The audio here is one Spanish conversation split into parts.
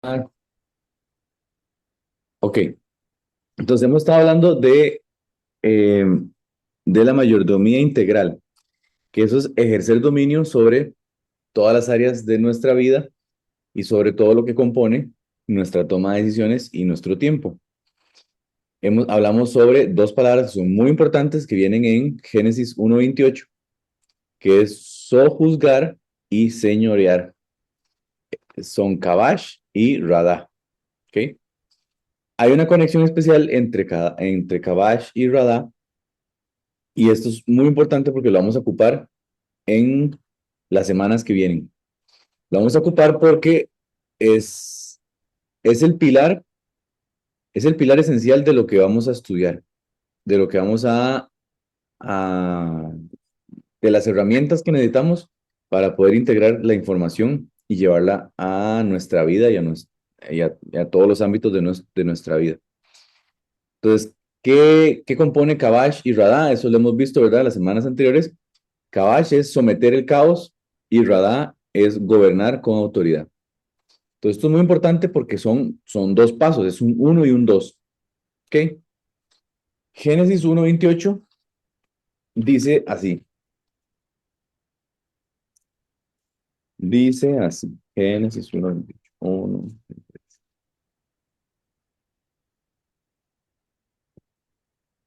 Ah, ok, entonces hemos estado hablando eh, de la mayordomía integral, que eso es ejercer dominio sobre todas las áreas de nuestra vida y sobre todo lo que compone nuestra toma de decisiones y nuestro tiempo. Hablamos sobre dos palabras que son muy importantes que vienen en Génesis 1:28, que es sojuzgar y señorear. Son Kabash y Radá. ¿Ok? Hay una conexión especial entre Kabash y Radá. Y esto es muy importante porque lo vamos a ocupar en las semanas que vienen. Lo vamos a ocupar porque es, es el pilar, es el pilar esencial de lo que vamos a estudiar, de lo que a- de las herramientas que necesitamos para poder integrar la información y llevarla a nuestra vida y a todos los ámbitos de nuestra vida. Entonces, ¿qué compone Kabash y Radá? Eso lo hemos visto, ¿verdad? Las semanas anteriores. Kabash es someter el caos y Radá es gobernar con autoridad. Entonces, esto es muy importante porque son dos pasos, es un uno y un dos. ¿Ok? Génesis 1:28 dice así, Génesis 1:28.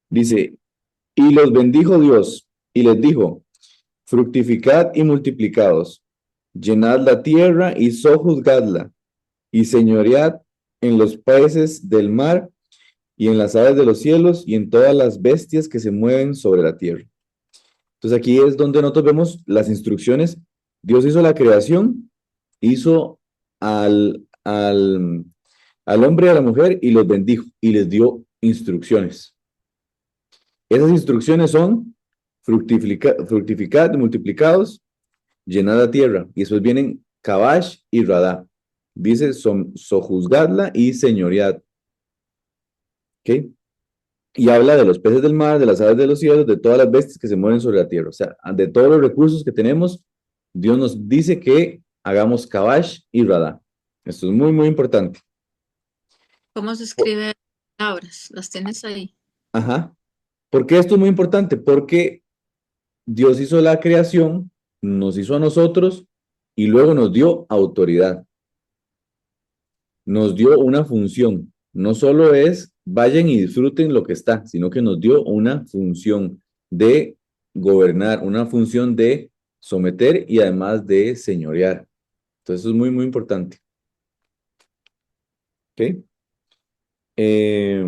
Dice, y los bendijo Dios y les dijo, fructificad y multiplicaos, llenad la tierra y sojuzgadla, y señoread en los peces del mar y en las aves de los cielos y en todas las bestias que se mueven sobre la tierra. Entonces aquí es donde nosotros vemos las instrucciones. Dios hizo la creación, hizo al hombre y a la mujer y los bendijo y les dio instrucciones. Esas instrucciones son fructificad, multiplicados, llenad la tierra. Y después vienen Kabash y Radá. Dice sojuzgadla y señoread. ¿Ok? Y habla de los peces del mar, de las aves de los cielos, de todas las bestias que se mueven sobre la tierra. O sea, de todos los recursos que tenemos, Dios nos dice que hagamos Kabash y Radá. Esto es muy, muy importante. ¿Cómo se escribe palabras? ¿Las tienes ahí? Ajá. ¿Por qué esto es muy importante? Porque Dios hizo la creación, nos hizo a nosotros y luego nos dio autoridad, nos dio una función. No solo es vayan y disfruten lo que está, sino que nos dio una función de gobernar, una función de someter y además de señorear. Entonces, eso es muy, muy importante. ¿Ok? Eh,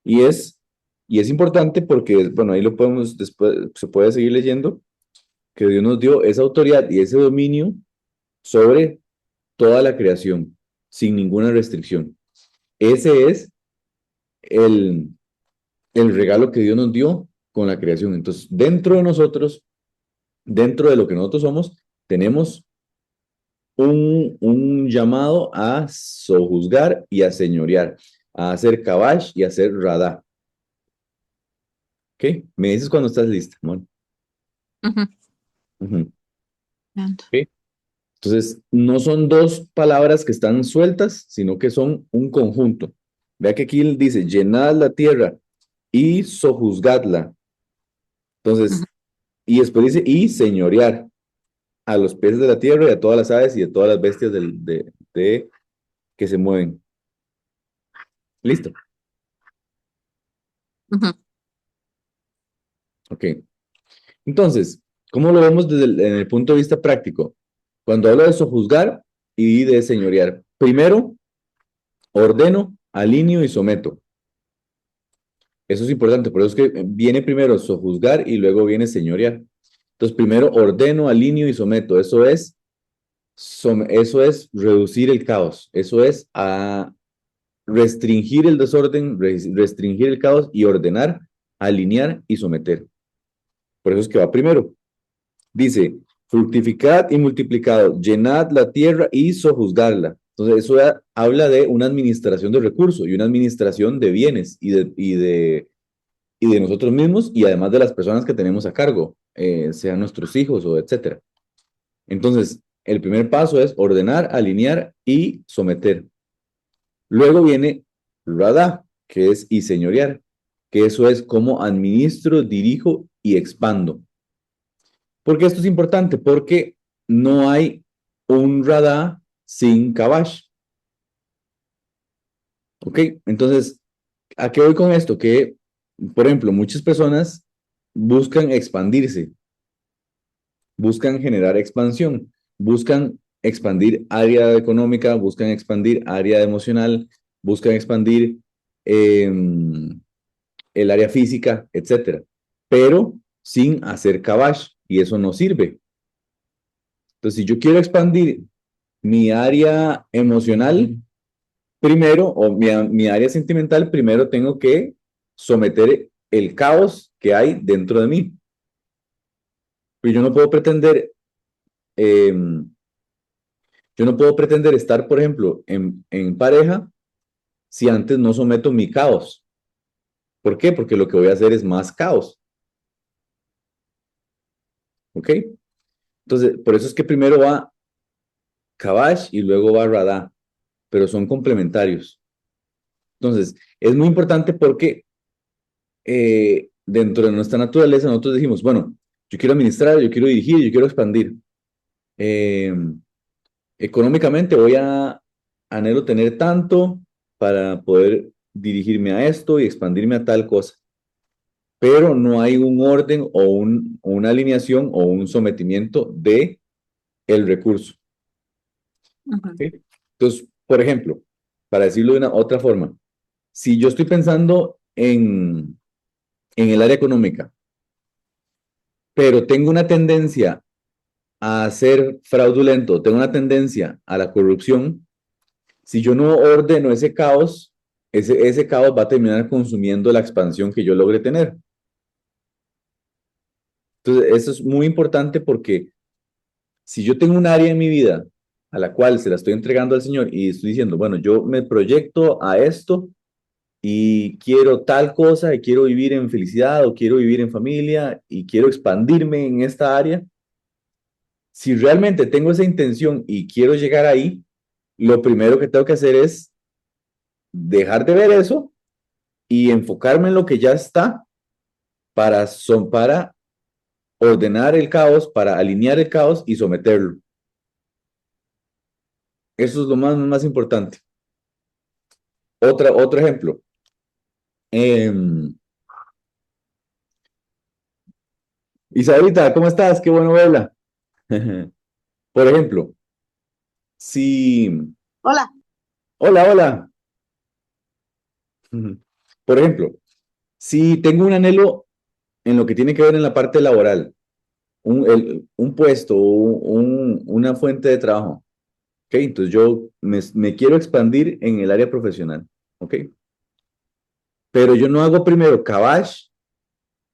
y, es, y es importante porque, bueno, ahí lo podemos después, se puede seguir leyendo, que Dios nos dio esa autoridad y ese dominio sobre toda la creación, sin ninguna restricción. Ese es el, el regalo que Dios nos dio con la creación. Entonces, dentro de nosotros, dentro de lo que nosotros somos, tenemos un llamado a sojuzgar y a señorear, a hacer kabash y a hacer radá. ¿Ok? Me dices cuando estás lista, Mon. Ujú. Ujú. Ando. ¿Ok? Entonces, no son dos palabras que están sueltas, sino que son un conjunto. Vea que aquí dice, llenad la tierra y sojuzgadla. Ujú. Entonces, y después dice, y señorear a los peces de la tierra y a todas las aves y a todas las bestias que se mueven. Listo. Ujú. Ok. Entonces, ¿cómo lo vemos en el punto de vista práctico? Cuando hablo de sojuzgar y de señorear, primero ordeno, alineo y someto. Eso es importante, por eso es que viene primero sojuzgar y luego viene señorear. Entonces, primero ordeno, alineo y someto. Eso es reducir el caos. Eso es restringir el desorden, restringir el caos y ordenar, alinear y someter. Por eso es que va primero. Dice, fructificad y multiplicad, llenad la tierra y sojuzgadla. Entonces, eso habla de una administración de recursos y una administración de bienes y de nosotros mismos y además de las personas que tenemos a cargo, sean nuestros hijos o etcétera. Entonces, el primer paso es ordenar, alinear y someter. Luego viene Radha, que es y señorear, que eso es cómo administro, dirijo y expando. ¿Por qué esto es importante? Porque no hay un Radha sin Kavash. ¿Ok? Entonces, ¿a qué voy con esto? Que, por ejemplo, muchas personas buscan expandirse, buscan generar expansión, buscan expandir área económica, buscan expandir área emocional, buscan expandir eh, el área física, etcétera, pero sin hacer cabash y eso no sirve. Entonces, si yo quiero expandir mi área emocional, primero, o mi área sentimental, primero tengo que someter el caos que hay dentro de mí. Pero eh, yo no puedo pretender estar, por ejemplo, en pareja si antes no someto mi caos. ¿Por qué? Porque lo que voy a hacer es más caos. ¿Ok? Entonces, por eso es que primero va Kavash y luego va Radha, pero son complementarios. Entonces, es muy importante porque dentro de nuestra naturaleza nosotros decimos, bueno, yo quiero administrar, yo quiero dirigir, yo quiero expandir. Eh, Económicamente voy a anhelo tener tanto para poder dirigirme a esto y expandirme a tal cosa, pero no hay un orden o una alineación o un sometimiento de el recurso. Ujú. ¿Sí? Entonces, por ejemplo, para decirlo de una otra forma, si yo estoy pensando en el área económica, pero tengo una tendencia a ser fraudulento, tengo una tendencia a la corrupción, si yo no ordeno ese caos, ese caos va a terminar consumiendo la expansión que yo logre tener. Entonces, eso es muy importante porque si yo tengo un área en mi vida a la cual se la estoy entregando al Señor y estoy diciendo, bueno, yo me proyecto a esto y quiero tal cosa y quiero vivir en felicidad o quiero vivir en familia y quiero expandirme en esta área, si realmente tengo esa intención y quiero llegar ahí, lo primero que tengo que hacer es dejar de ver eso y enfocarme en lo que ya está para ordenar el caos, para alinear el caos y someterlo. Eso es lo más importante. Otro ejemplo. Eh, Isabelita, ¿cómo estás? Qué bueno verla. Por ejemplo, si... Hola, Hola, hola. Por ejemplo, si tengo un anhelo en lo que tiene que ver en la parte laboral, un puesto, una fuente de trabajo, ¿ok? Entonces yo me quiero expandir en el área profesional, ¿ok? Pero yo no hago primero cabash.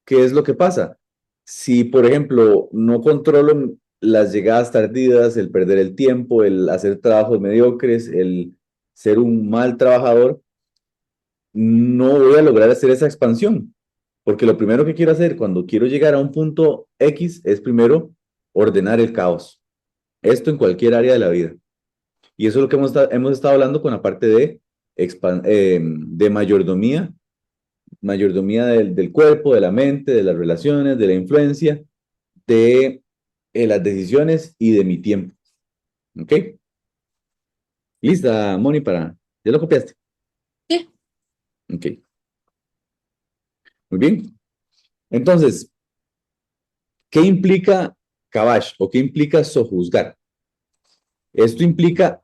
¿Qué es lo que pasa? Si, por ejemplo, no controlo las llegadas tardías, el perder el tiempo, el hacer trabajos mediocres, el ser un mal trabajador, no voy a lograr hacer esa expansión. Porque lo primero que quiero hacer cuando quiero llegar a un punto X es primero ordenar el caos. Esto en cualquier área de la vida. Y eso es lo que hemos estado hablando con la parte de mayordomía, mayordomía del cuerpo, de la mente, de las relaciones, de la influencia, de las decisiones y de mi tiempo. ¿Ok? Lista, Moni, para... ¿Ya lo copiaste? Sí. Ok, muy bien. Entonces, ¿qué implica Kabash o qué implica sojuzgar? Esto implica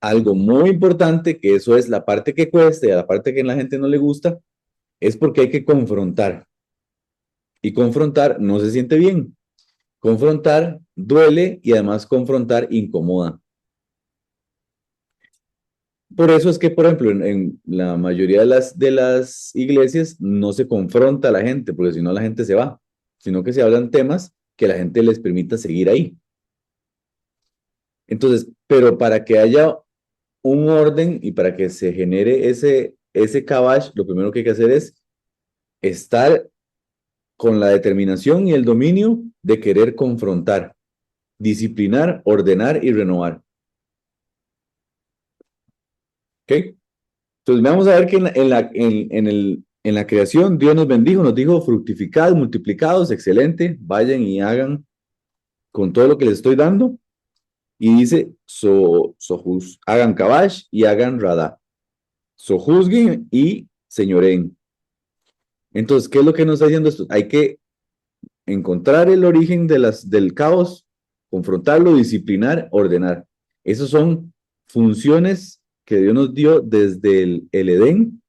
algo muy importante, que eso es la parte que cuesta y a la parte que a la gente no le gusta, es porque hay que confrontar. Y confrontar no se siente bien. Confrontar duele y además confrontar incomoda. Por eso es que, por ejemplo, en la mayoría de las iglesias no se confronta a la gente, porque si no la gente se va, sino que se hablan temas que la gente les permita seguir ahí. Entonces, pero para que haya un orden y para que se genere ese cabash, lo primero que hay que hacer es estar con la determinación y el dominio de querer confrontar, disciplinar, ordenar y renovar. ¿Ok? Entonces vamos a ver que en la creación Dios nos bendijo, nos dijo fructificad, multiplicados, excelente, vayan y hagan con todo lo que les estoy dando. Y dice, hagan kabash y hagan radá. Sojuzguen y señoren. Entonces, ¿qué es lo que nos está diciendo esto? Hay que encontrar el origen del caos, confrontarlo, disciplinar, ordenar. Esas son funciones que Dios nos dio desde el Edén.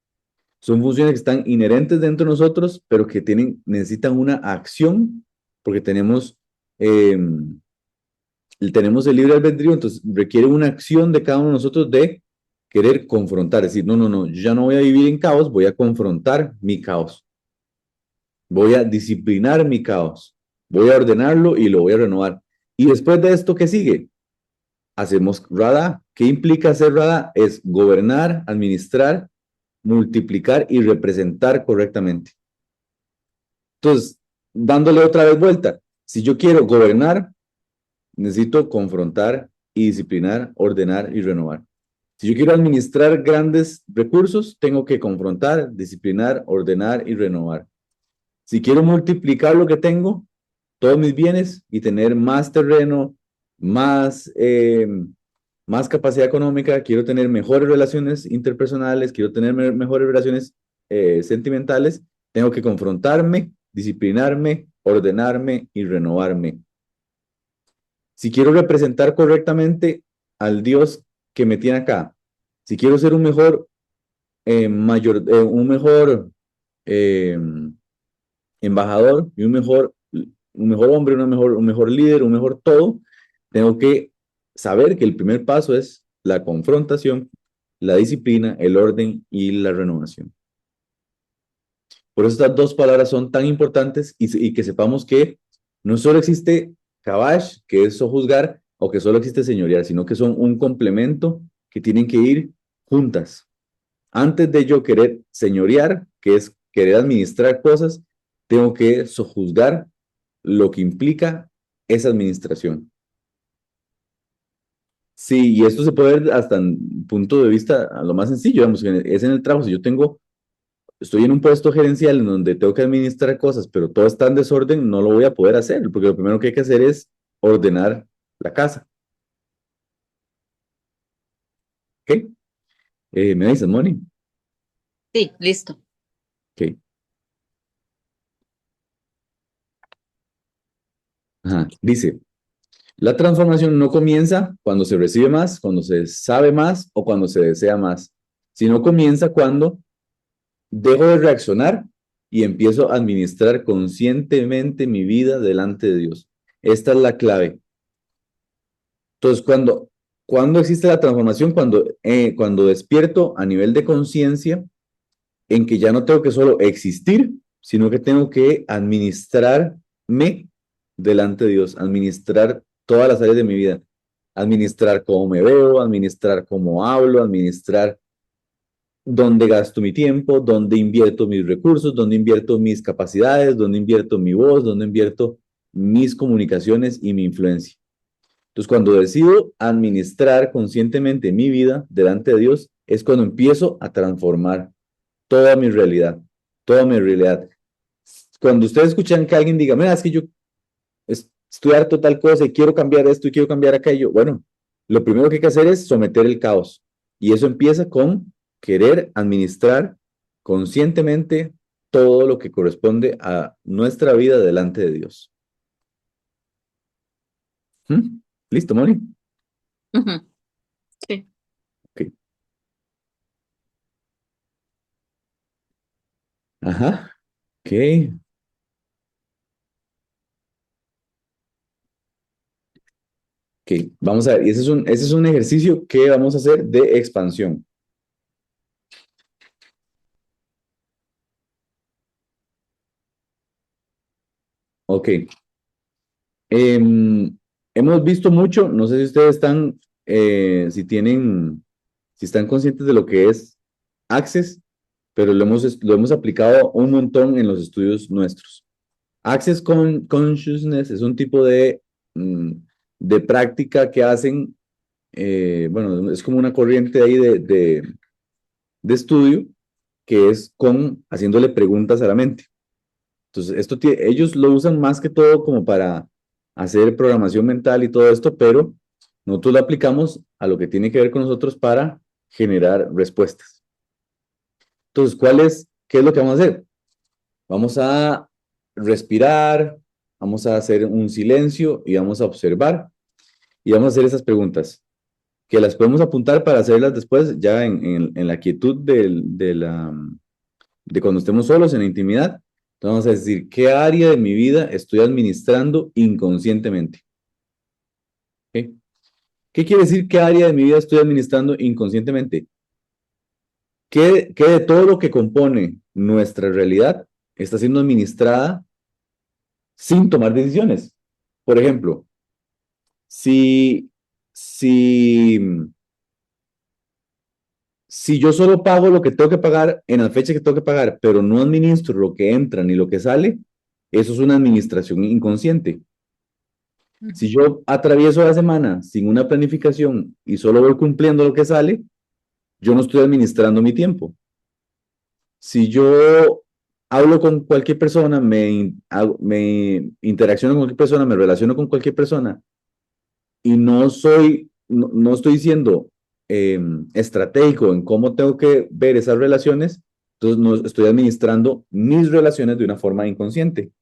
Son funciones que están inherentes dentro de nosotros, pero que necesitan una acción, porque eh, tenemos el libre albedrío, entonces requiere una acción de cada uno de nosotros de querer confrontar, es decir, no, no, no, yo ya no voy a vivir en caos, voy a confrontar mi caos, voy a disciplinar mi caos, voy a ordenarlo y lo voy a renovar. Y después de esto, ¿qué sigue? Hacemos Rada. ¿Qué implica hacer Rada? Es gobernar, administrar, multiplicar y representar correctamente. Entonces, dándole otra vez vuelta, si yo quiero gobernar, necesito confrontar y disciplinar, ordenar y renovar. Si yo quiero administrar grandes recursos, tengo que confrontar, disciplinar, ordenar y renovar. Si quiero multiplicar lo que tengo, todos mis bienes y tener más terreno, más, más capacidad económica, quiero tener mejores relaciones interpersonales, quiero tener mejores relaciones sentimentales, tengo que confrontarme, disciplinarme, ordenarme y renovarme. Si quiero representar correctamente al Dios que me tiene acá, si quiero ser un mejor eh, embajador y un mejor hombre, un mejor líder, un mejor todo, tengo que saber que el primer paso es la confrontación, la disciplina, el orden y la renovación. Por eso estas dos palabras son tan importantes y que sepamos que no solo existe Kabash, que es sojuzgar, o que solo existe señorear, sino que son un complemento que tienen que ir juntas. Antes de yo querer señorear, que es querer administrar cosas, tengo que sojuzgar lo que implica esa administración. Sí, y esto se puede ver hasta en punto de vista a lo más sencillo, digamos, es en el trabajo. Si yo estoy en un puesto gerencial en donde tengo que administrar cosas, pero todo está en desorden, no lo voy a poder hacer, porque lo primero que hay que hacer es ordenar la casa. ¿Ok? ¿Me dices, Moni? Sí, listo. Ok. Ajá. Dice, la transformación no comienza cuando se recibe más, cuando se sabe más o cuando se desea más, sino comienza cuando dejo de reaccionar y empiezo a administrar conscientemente mi vida delante de Dios. Esta es la clave. Entonces, cuando existe la transformación, cuando despierto a nivel de conciencia, en que ya no tengo que solo existir, sino que tengo que administrarme delante de Dios, administrar todas las áreas de mi vida, administrar cómo me veo, administrar cómo hablo, administrar dónde gasto mi tiempo, dónde invierto mis recursos, dónde invierto mis capacidades, dónde invierto mi voz, dónde invierto mis comunicaciones y mi influencia. Entonces, cuando decido administrar conscientemente mi vida delante de Dios, es cuando empiezo a transformar toda mi realidad, toda mi realidad. Cuando ustedes escuchan que alguien diga, mira, es que yo estoy harto tal cosa y quiero cambiar esto y quiero cambiar aquello, bueno, lo primero que hay que hacer es someter el caos. Y eso empieza con querer administrar conscientemente todo lo que corresponde a nuestra vida delante de Dios. ¿Mm? ¿Listo, Moni? Ujú, sí. Ok. Ajá. Ok. Ok. Vamos a ver. Y ese es un ejercicio que vamos a hacer de expansión. Ok. Em, hemos visto mucho, no sé si ustedes si están conscientes de lo que es Access, pero lo hemos aplicado un montón en los estudios nuestros. Consciousness es un tipo mm, de práctica que hacen, bueno, es como una corriente ahí de estudio que es con haciéndole preguntas a la mente. Entonces, ellos lo usan más que todo como para hacer programación mental y todo esto, pero nosotros lo aplicamos a lo que tiene que ver con nosotros para generar respuestas. Entonces, qué es lo que vamos a hacer? Vamos a respirar, vamos a hacer un silencio y vamos a observar y vamos a hacer esas preguntas que las podemos apuntar para hacerlas después ya en la quietud de cuando estemos solos en la intimidad. Entonces vamos a decir, ¿qué área de mi vida estoy administrando inconscientemente? ¿Okay? ¿Qué quiere decir qué área de mi vida estoy administrando inconscientemente? ¿Qué de todo lo que compone nuestra realidad está siendo administrada sin tomar decisiones? Por ejemplo, si, si, si yo solo pago lo que tengo que pagar en la fecha que tengo que pagar, pero no administro lo que entra ni lo que sale, eso es una administración inconsciente. Si Ujú. yo atravieso la semana sin una planificación y solo voy cumpliendo lo que sale, yo no estoy administrando mi tiempo. Si yo hablo con cualquier persona, me interacciono con cualquier persona, me relaciono con cualquier persona y no estoy siendo estratégico en cómo tengo que ver esas relaciones, entonces no estoy administrando mis relaciones de una forma inconsciente.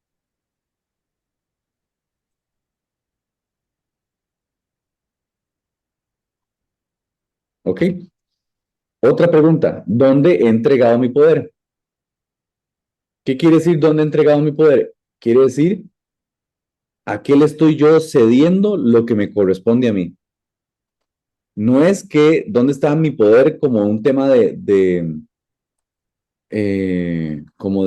¿Ok? Otra pregunta, ¿dónde he entregado mi poder? ¿Qué quiere decir dónde he entregado mi poder? Quiere decir a qué le estoy yo cediendo lo que me corresponde a mí. No es que dónde está mi poder como un tema como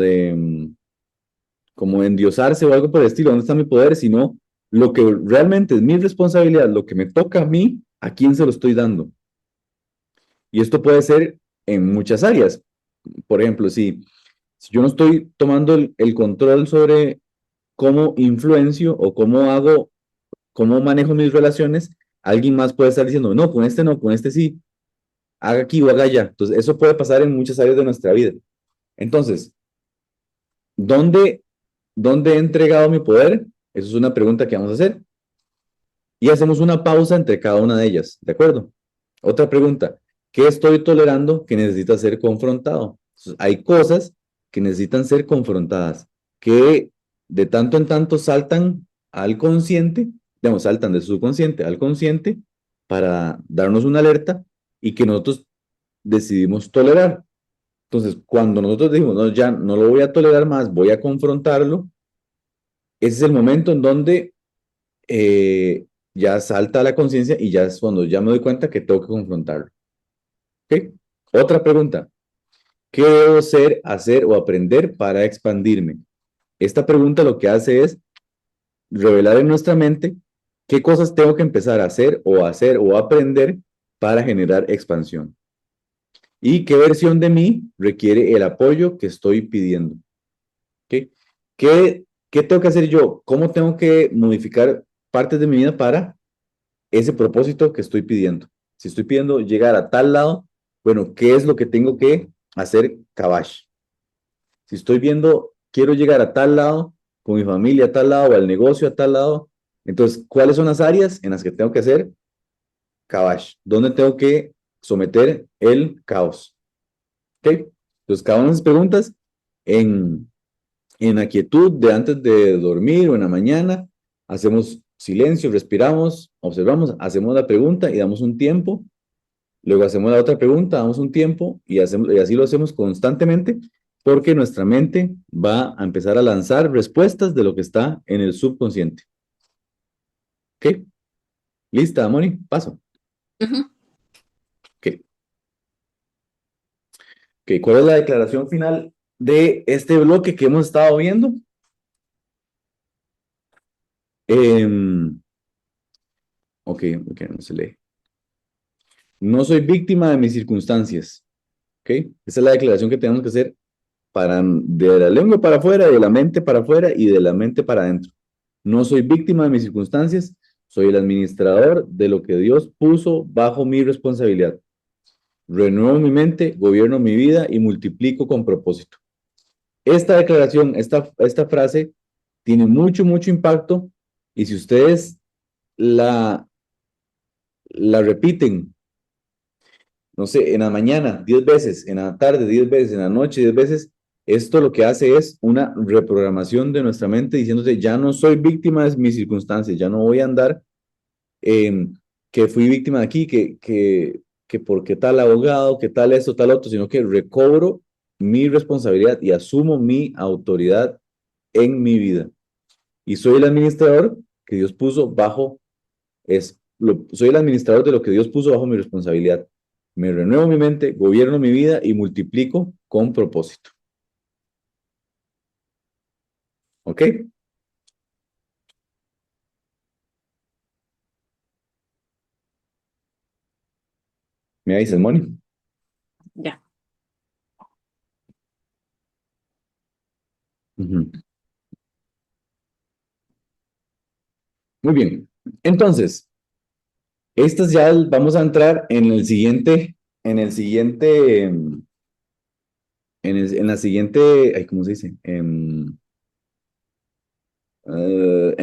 como de endiosarse o algo por el estilo, dónde está mi poder, sino lo que realmente es mi responsabilidad, lo que me toca a mí, a quién se lo estoy dando. Y esto puede ser en muchas áreas. Por ejemplo, si yo no estoy tomando el control sobre cómo influencio o cómo manejo mis relaciones, alguien más puede estar diciendo, no, con este sí, haga aquí o haga allá. Entonces, eso puede pasar en muchas áreas de nuestra vida. Entonces, ¿dónde, ¿dónde he entregado mi poder? Esa es una pregunta que vamos a hacer. Y hacemos una pausa entre cada una de ellas, ¿de acuerdo? Otra pregunta, ¿qué estoy tolerando que necesita ser confrontado? Entonces, hay cosas que necesitan ser confrontadas, que de tanto en tanto saltan al consciente, digamos, saltan de su subconsciente al consciente para darnos una alerta y que nosotros decidimos tolerar. Entonces, cuando nosotros decimos, no, ya no lo voy a tolerar más, voy a confrontarlo, ese es el momento en donde ya salta a la conciencia y ya es cuando ya me doy cuenta que tengo que confrontarlo. ¿Ok? Otra pregunta. ¿Qué debo ser, hacer o aprender para expandirme? Esta pregunta lo que hace es revelar en nuestra mente qué cosas tengo que empezar a hacer o aprender para generar expansión. Y qué versión de mí requiere el apoyo que estoy pidiendo. ¿Ok? ¿Qué tengo que hacer yo? ¿Cómo tengo que modificar partes de mi vida para ese propósito que estoy pidiendo? Si estoy pidiendo llegar a tal lado, bueno, ¿qué es lo que tengo que hacer cabash? Si estoy viendo, quiero llegar a tal lado, con mi familia a tal lado, o al negocio a tal lado, entonces, ¿cuáles son las áreas en las que tengo que hacer cabash? ¿Dónde tengo que someter el caos? ¿Ok? Entonces, cada una de esas preguntas en, en la quietud de antes de dormir o en la mañana, hacemos silencio, respiramos, observamos, hacemos la pregunta y damos un tiempo. Luego hacemos la otra pregunta, damos un tiempo y así lo hacemos constantemente porque nuestra mente va a empezar a lanzar respuestas de lo que está en el subconsciente. ¿Ok? ¿Lista, Moni? Paso. Ujú. Ok. Ok. ¿Cuál es la declaración final de este bloque que hemos estado viendo? Em, ok, ok, no se lee. No soy víctima de mis circunstancias. ¿Ok? Esa es la declaración que tenemos que hacer de la lengua para afuera, de la mente para afuera y de la mente para adentro. No soy víctima de mis circunstancias, Soy el administrador de lo que Dios puso bajo mi responsabilidad. Renuevo mi mente, gobierno mi vida y multiplico con propósito. Esta declaración, esta frase tiene mucho, mucho impacto y si ustedes la, la repiten, no sé, en la mañana 10 veces, en la tarde 10 veces, en la noche 10 veces, esto lo que hace es una reprogramación de nuestra mente diciéndose, ya no soy víctima de mis circunstancias, ya no voy a andar que fui víctima de aquí, que porque tal abogado, que tal esto, tal otro, sino que recobro mi responsabilidad y asumo mi autoridad en mi vida. Y soy el administrador que Dios puso bajo, soy el administrador de lo que Dios puso bajo mi responsabilidad. Me renuevo mi mente, gobierno mi vida y multiplico con propósito. ¿Ok? ¿Me dices, Moni? Ya. Ujú. Muy bien. Entonces, estas ya vamos a entrar en el siguiente, en la siguiente, ay, ¿cómo se dice? En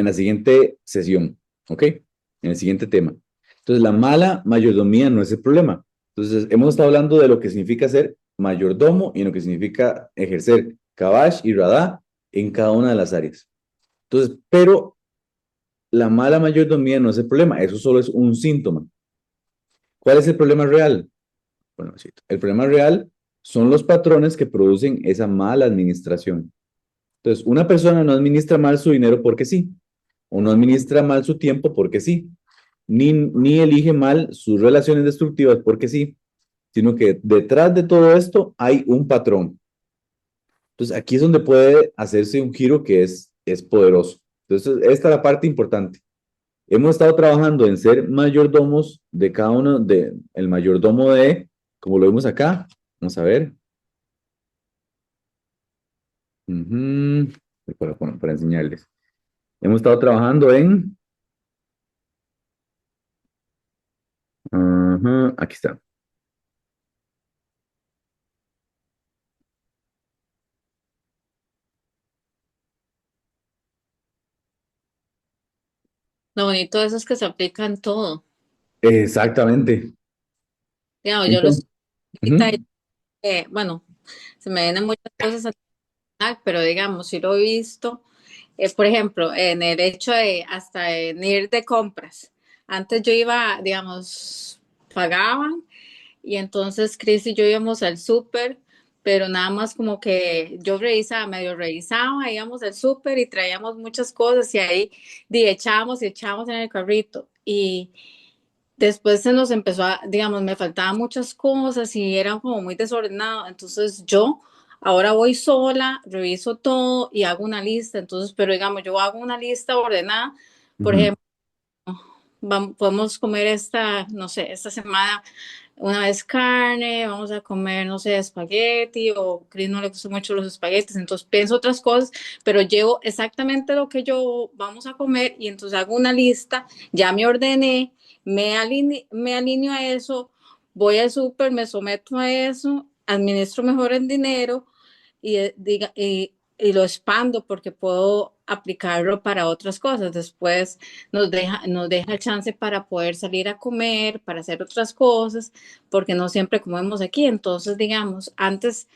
la siguiente sesión, ¿ok? En el siguiente tema. Entonces, la mala mayordomía no es el problema. Entonces, hemos estado hablando de lo que significa ser mayordomo y lo que significa ejercer kabash y radá en cada una de las áreas. Entonces, pero la mala mayordomía no es el problema, eso solo es un síntoma. ¿Cuál es el problema real? Bueno, sí, el problema real son los patrones que producen esa mala administración. Entonces, una persona no administra mal su dinero porque sí, o no administra mal su tiempo porque sí, ni elige mal sus relaciones destructivas porque sí, sino que detrás de todo esto hay un patrón. Entonces, aquí es donde puede hacerse un giro que es poderoso. Entonces, esta es la parte importante. Hemos estado trabajando en ser mayordomos de cada uno, de el mayordomo de, como lo vemos acá, vamos a ver, ujú, para enseñarles. Hemos estado trabajando en, ajá, aquí está. Lo bonito de eso es que se aplica en todo. Exactamente. Digamos, yo lo Entonces, estoy ahorita, ujú, bueno, se me vienen muchas cosas a la, pero digamos, si lo he visto, por ejemplo, en el hecho de hasta en ir de compras. Antes yo iba, digamos, pagaban y entonces Chris y yo íbamos al súper, pero nada más como que yo revisaba, medio revisaba, íbamos al súper y traíamos muchas cosas y ahí echábamos y echábamos en el carrito. Y después se nos empezó a, digamos, me faltaban muchas cosas y era como muy desordenado. Entonces yo ahora voy sola, reviso todo y hago una lista. Entonces, pero digamos, yo hago una lista ordenada. Por ujú, ejemplo, podemos comer esta, no sé, esta semana una vez carne, vamos a comer, no sé, espagueti, o Chris no le gustan mucho los espaguetis, entonces pienso otras cosas, pero llevo exactamente lo que yo vamos a comer y entonces hago una lista, ya me ordené, me alineo a eso, voy al súper, me someto a eso, administro mejor el dinero y lo expando porque puedo aplicarlo para otras cosas. Después nos deja el chance para poder salir a comer, para hacer otras cosas, porque no siempre comemos aquí. Entonces, digamos, antes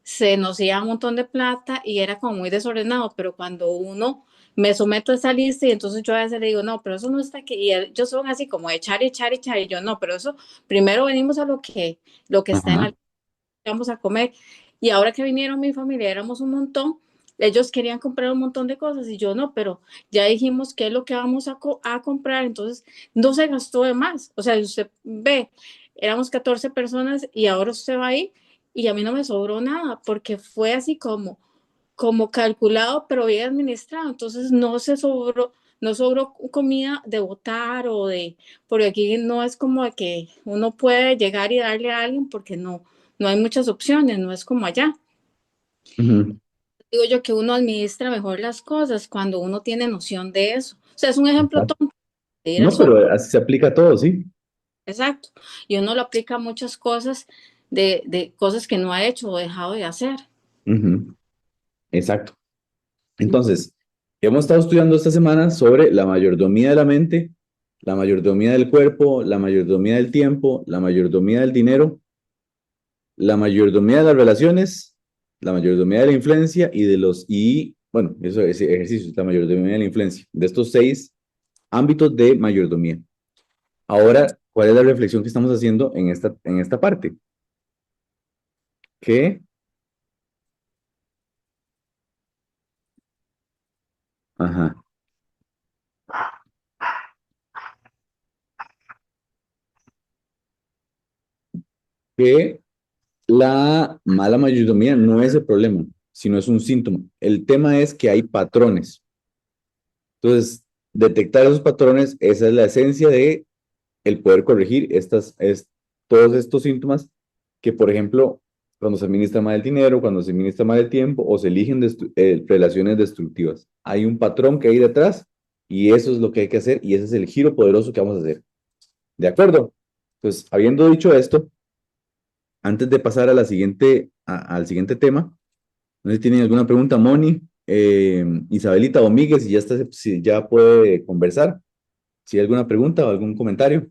se nos iba un montón de plata y era como muy desordenado, pero cuando uno me someto a esa lista y entonces yo a veces le digo, no, pero eso no está aquí. Y ellos son así como echar, echar, echar. Y yo, no, pero eso primero venimos a lo que está en la ajá, lista que vamos a comer. Y ahora que vinieron mi familia, éramos un montón, ellos querían comprar un montón de cosas y yo no, pero ya dijimos qué es lo que vamos a comprar, entonces no se gastó de más. O sea, usted ve, éramos 14 personas y ahora usted va ahí y a mí no me sobró nada porque fue así como calculado, pero bien administrado. Entonces no sobró comida de botar o de, porque aquí no es como de que uno puede llegar y darle a alguien porque no hay muchas opciones, no es como allá. ujú, Digo yo que uno administra mejor las cosas cuando uno tiene noción de eso. O sea, es un ejemplo tonto, ir al No, súper. pero así se aplica a todo, ¿sí? Exacto. Y uno lo aplica a muchas cosas de cosas que no ha hecho o dejado de hacer. Ujú, exacto. Entonces, hemos estado estudiando esta semana sobre la mayordomía de la mente, la mayordomía del cuerpo, la mayordomía del tiempo, la mayordomía del dinero, la mayordomía de las relaciones, la mayordomía de la influencia bueno, eso es ejercicio, la mayordomía de la influencia, de estos 6 ámbitos de mayordomía. Ahora, ¿cuál es la reflexión que estamos haciendo en esta parte? Que, ajá, que la mala mayordomía no es el problema, sino es un síntoma. El tema es que hay patrones. Entonces, detectar esos patrones, esa es la esencia de el poder corregir todos estos síntomas que, por ejemplo, cuando se administra mal el dinero, cuando se administra mal el tiempo o se eligen relaciones destructivas. Hay un patrón que hay detrás y eso es lo que hay que hacer y ese es el giro poderoso que vamos a hacer. ¿De acuerdo? Pues, habiendo dicho esto, antes de pasar a al siguiente tema, no sé si tienen alguna pregunta, Moni, Isabelita o Miguel, si ya puede conversar. Si hay alguna pregunta o algún comentario.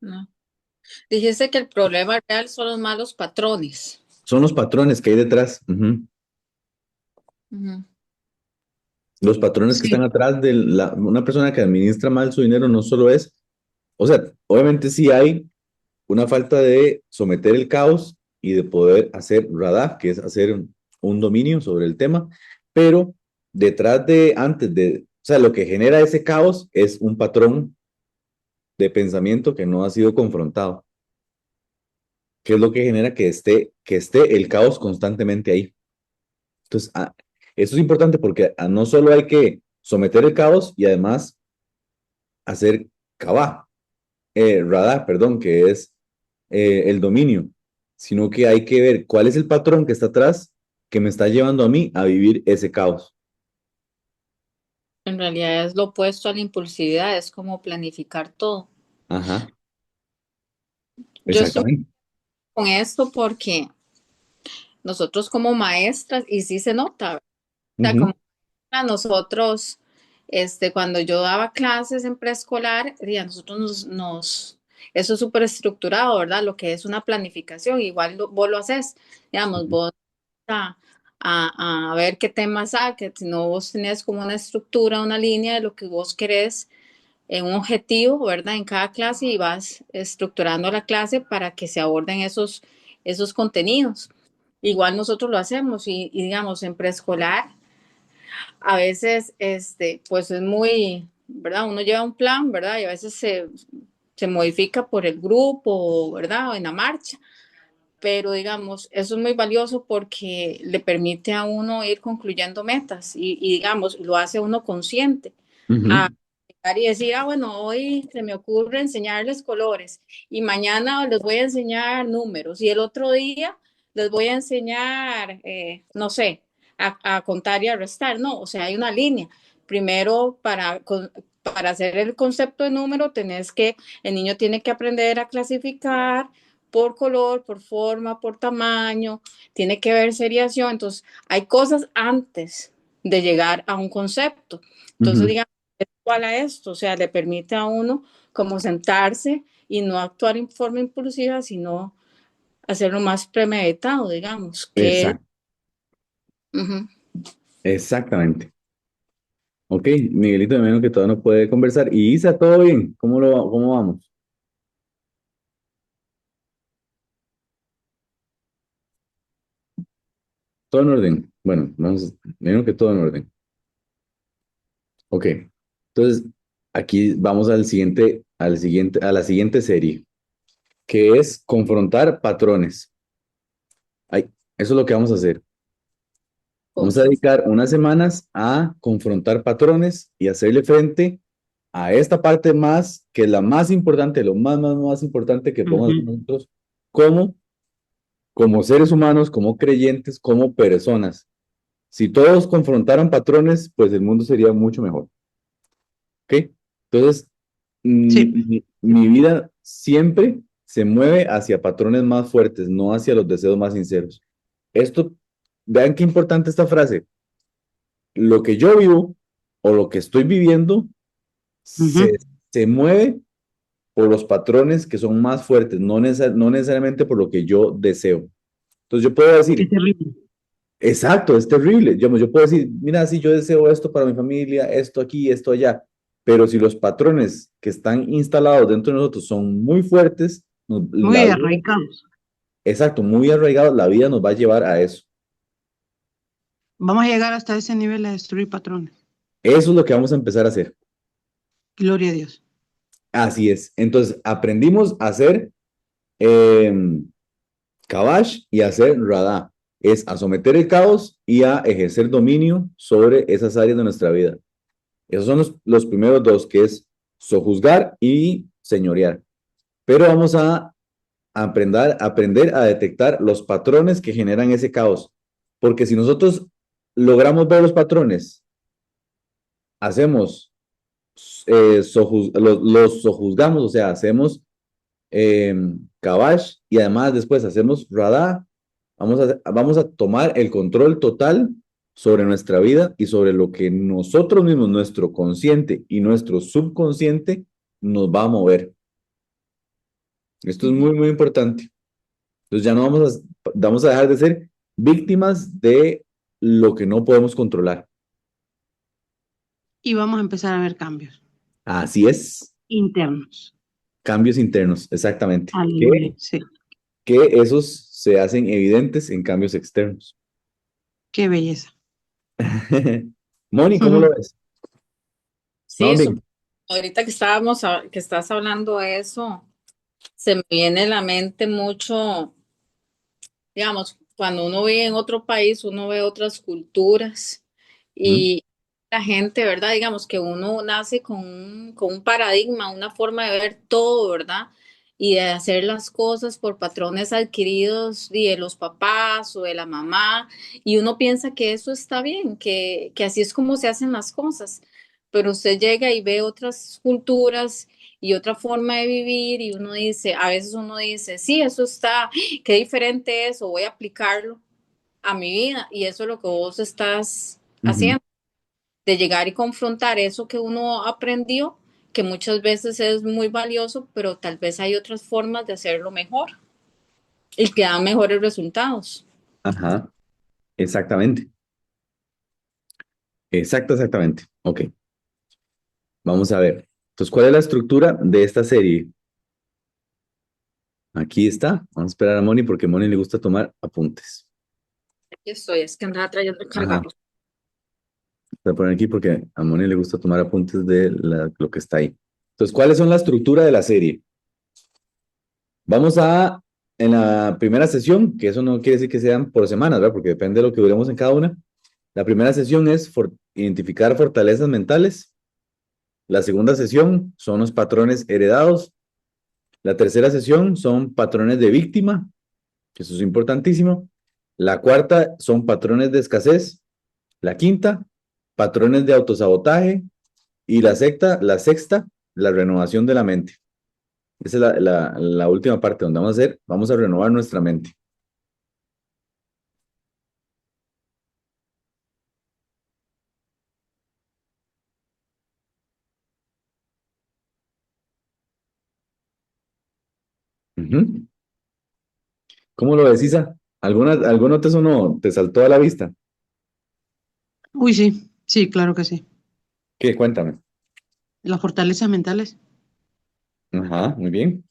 ¿No? Dijiste que el problema real son los malos patrones. Son los patrones que hay detrás. Ujú. Ujú. Los patrones que Sí. están atrás de una persona que administra mal su dinero no solo es, o sea, obviamente sí hay una falta de someter el caos y de poder hacer radar, que es hacer un dominio sobre el tema, pero o sea, lo que genera ese caos es un patrón de pensamiento que no ha sido confrontado, que es lo que genera que esté el caos constantemente ahí. Entonces, eso es importante porque no solo hay que someter el caos y además hacer radar, perdón, que es el dominio, sino que hay que ver cuál es el patrón que está atrás que me está llevando a mí a vivir ese caos. En realidad es lo opuesto a la impulsividad, es como planificar todo. Ajá, Yo estoy exactamente. con esto porque nosotros como maestras, y sí se nota, ¿verdad? O sea, Ujú, como a nosotros, cuando yo daba clases en preescolar, a nosotros eso es súper estructurado, ¿verdad? Lo que es una planificación, igual vos lo haces, digamos, ujú, vos a ver qué temas hay, que si no vos tenés como una estructura, una línea de lo que vos querés, un objetivo, ¿verdad? En cada clase y vas estructurando la clase para que se aborden esos contenidos. Igual nosotros lo hacemos y digamos, en preescolar, a veces, pues es muy, ¿verdad? Uno lleva un plan, ¿verdad? Y a veces se modifica por el grupo, ¿verdad? O en la marcha. Pero digamos, eso es muy valioso porque le permite a uno ir concluyendo metas y digamos, lo hace uno consciente. A ujú, llegar y decir, bueno, hoy se me ocurre enseñarles colores y mañana les voy a enseñar números y el otro día les voy a enseñar, no sé, a contar y a restar. No, o sea, hay una línea. Primero, para hacer el concepto de número, el niño tiene que aprender a clasificar por color, por forma, por tamaño, tiene que ver seriación. Entonces, hay cosas antes de llegar a un concepto. Entonces, ujú. digamos, igual a esto, o sea, le permite a uno como sentarse y no actuar en forma impulsiva, sino hacerlo más premeditado, digamos, que Exact- uh-huh. exactamente. Ok, Miguelito, de menos que todavía no puede conversar. Y Isa, ¿todo bien? ¿Cómo vamos? ¿Todo en orden? Bueno, menos que todo en orden. Ok, entonces aquí vamos a la siguiente serie, que es confrontar patrones. Ay, eso es lo que vamos a hacer. Vamos a dedicar unas semanas a confrontar patrones y hacerle frente a esta parte más, que es la más importante, lo más importante que podemos hacer Uh-huh. nosotros como como seres humanos, como creyentes, como personas. Si todos confrontaran patrones, pues el mundo sería mucho mejor. ¿Ok? Entonces, Sí, mi vida siempre se mueve hacia patrones más fuertes, no hacia los deseos más sinceros. Esto, vean qué importante esta frase. Lo que yo vivo o lo que estoy viviendo se, ujú. se mueve por los patrones que son más fuertes, no necesariamente por lo que yo deseo. Entonces yo puedo Qué decir, terrible. exacto, es terrible. Yo puedo decir, mira, si yo deseo esto para mi familia, esto aquí, esto allá, pero si los patrones que están instalados dentro de nosotros son muy fuertes, la Muy vida, arraigados. exacto, muy arraigados, la vida nos va a llevar a eso. Vamos a llegar hasta ese nivel de destruir patrones. Eso es lo que vamos a empezar a hacer. Gloria a Dios. Así es. Entonces, aprendimos a hacer eh, Kavash y a hacer Radha. Es a someter el caos y a ejercer dominio sobre esas áreas de nuestra vida. Esos son los primeros dos, que es sojuzgar y señorear. Pero vamos a aprender a detectar los patrones que generan ese caos. Porque si nosotros logramos ver los patrones, hacemos, los sojuzgamos, o sea, hacemos eh, Kabash y además después hacemos Radha, vamos a tomar el control total sobre nuestra vida y sobre lo que nosotros mismos, nuestro consciente y nuestro subconsciente nos va a mover. Esto es muy, muy importante. Entonces ya no vamos a dejar de ser víctimas de lo que no podemos controlar. Y vamos a empezar a ver cambios Así es, internos. cambios internos, exactamente. Aleluya. Sí, Que esos se hacen evidentes en cambios externos. qué belleza. Moni, ¿cómo lo ves? Sí, ¿Vamos bien? ahorita que que estás hablando de eso, se me viene a la mente mucho, digamos, cuando uno vive en otro país, uno ve otras culturas Ujú, y la gente, ¿verdad? Digamos que uno nace con un paradigma, una forma de ver todo, ¿verdad? Y de hacer las cosas por patrones adquiridos de los papás o de la mamá, y uno piensa que eso está bien, que así es como se hacen las cosas, pero usted llega y ve otras culturas y otra forma de vivir y uno dice, a veces uno dice, sí, eso está, qué diferente es, o voy a aplicarlo a mi vida, y eso es lo que vos estás ujú. haciendo, de llegar y confrontar eso que uno aprendió, que muchas veces es muy valioso, pero tal vez hay otras formas de hacerlo mejor y que dan mejores resultados. Ajá, exactamente. Exactamente. Ok, vamos a ver. Entonces, ¿cuál es la estructura de esta serie? Aquí está. Vamos a esperar a Moni porque a Moni le gusta tomar apuntes. Aquí estoy, es que andaba trayendo el Ajá. cargador. Voy a poner aquí porque a Moni le gusta tomar apuntes de lo que está ahí. Entonces, ¿cuáles son la estructura de la serie? Vamos a, en la primera sesión, que eso no quiere decir que sean por semanas, ¿verdad? Porque depende de lo que duremos en cada una. La primera sesión es identificar fortalezas mentales. La segunda sesión son los patrones heredados. La tercera sesión son patrones de víctima, que eso es importantísimo. La cuarta son patrones de escasez. La quinta, patrones de autosabotaje. Y la sexta, la renovación de la mente. Esa es la última parte donde vamos a renovar nuestra mente. Ujú. ¿Cómo lo ves, Isa? ¿Alguna te sonó, te saltó a la vista? Uy, sí, sí, claro que sí. ¿Qué? Cuéntame. Las fortalezas mentales. Ajá, muy bien.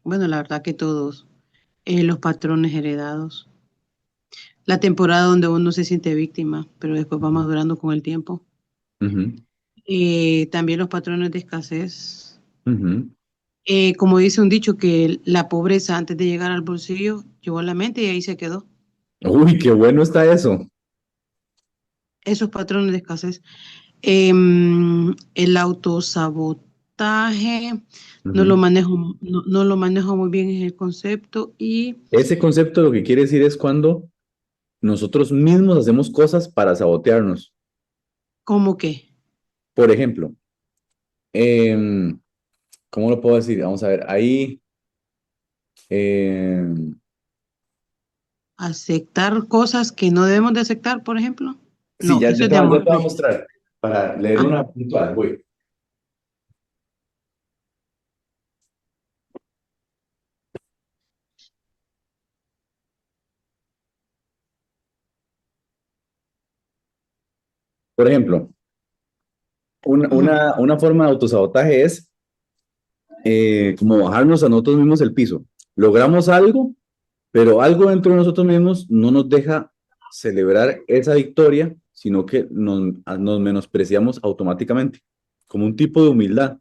Bueno, la verdad que todos. Los patrones heredados. La temporada donde uno se siente víctima, pero después va madurando con el tiempo. Ujú, También los patrones de escasez. ujú. Como dice un dicho, que la pobreza antes de llegar al bolsillo llegó a la mente y ahí se quedó. Uy, qué bueno está eso. Esos patrones de escasez. El autosabotaje. no lo Ujú. manejo, no lo manejo muy bien en el concepto y Ese concepto lo que quiere decir es cuando nosotros mismos hacemos cosas para sabotearnos. como que Por ejemplo, em, ¿cómo lo puedo decir? Vamos a ver, ahí, em, aceptar cosas que no debemos de aceptar, por ejemplo. sí, No, ya, eso es de ya amor te voy a propio. mostrar para leer Ah, una puntual, voy. Por ejemplo, ujú. una forma de autosabotaje es como bajarnos a nosotros mismos el piso. Logramos algo, pero algo dentro de nosotros mismos no nos deja celebrar esa victoria, sino que nos menospreciamos automáticamente, como un tipo de humildad.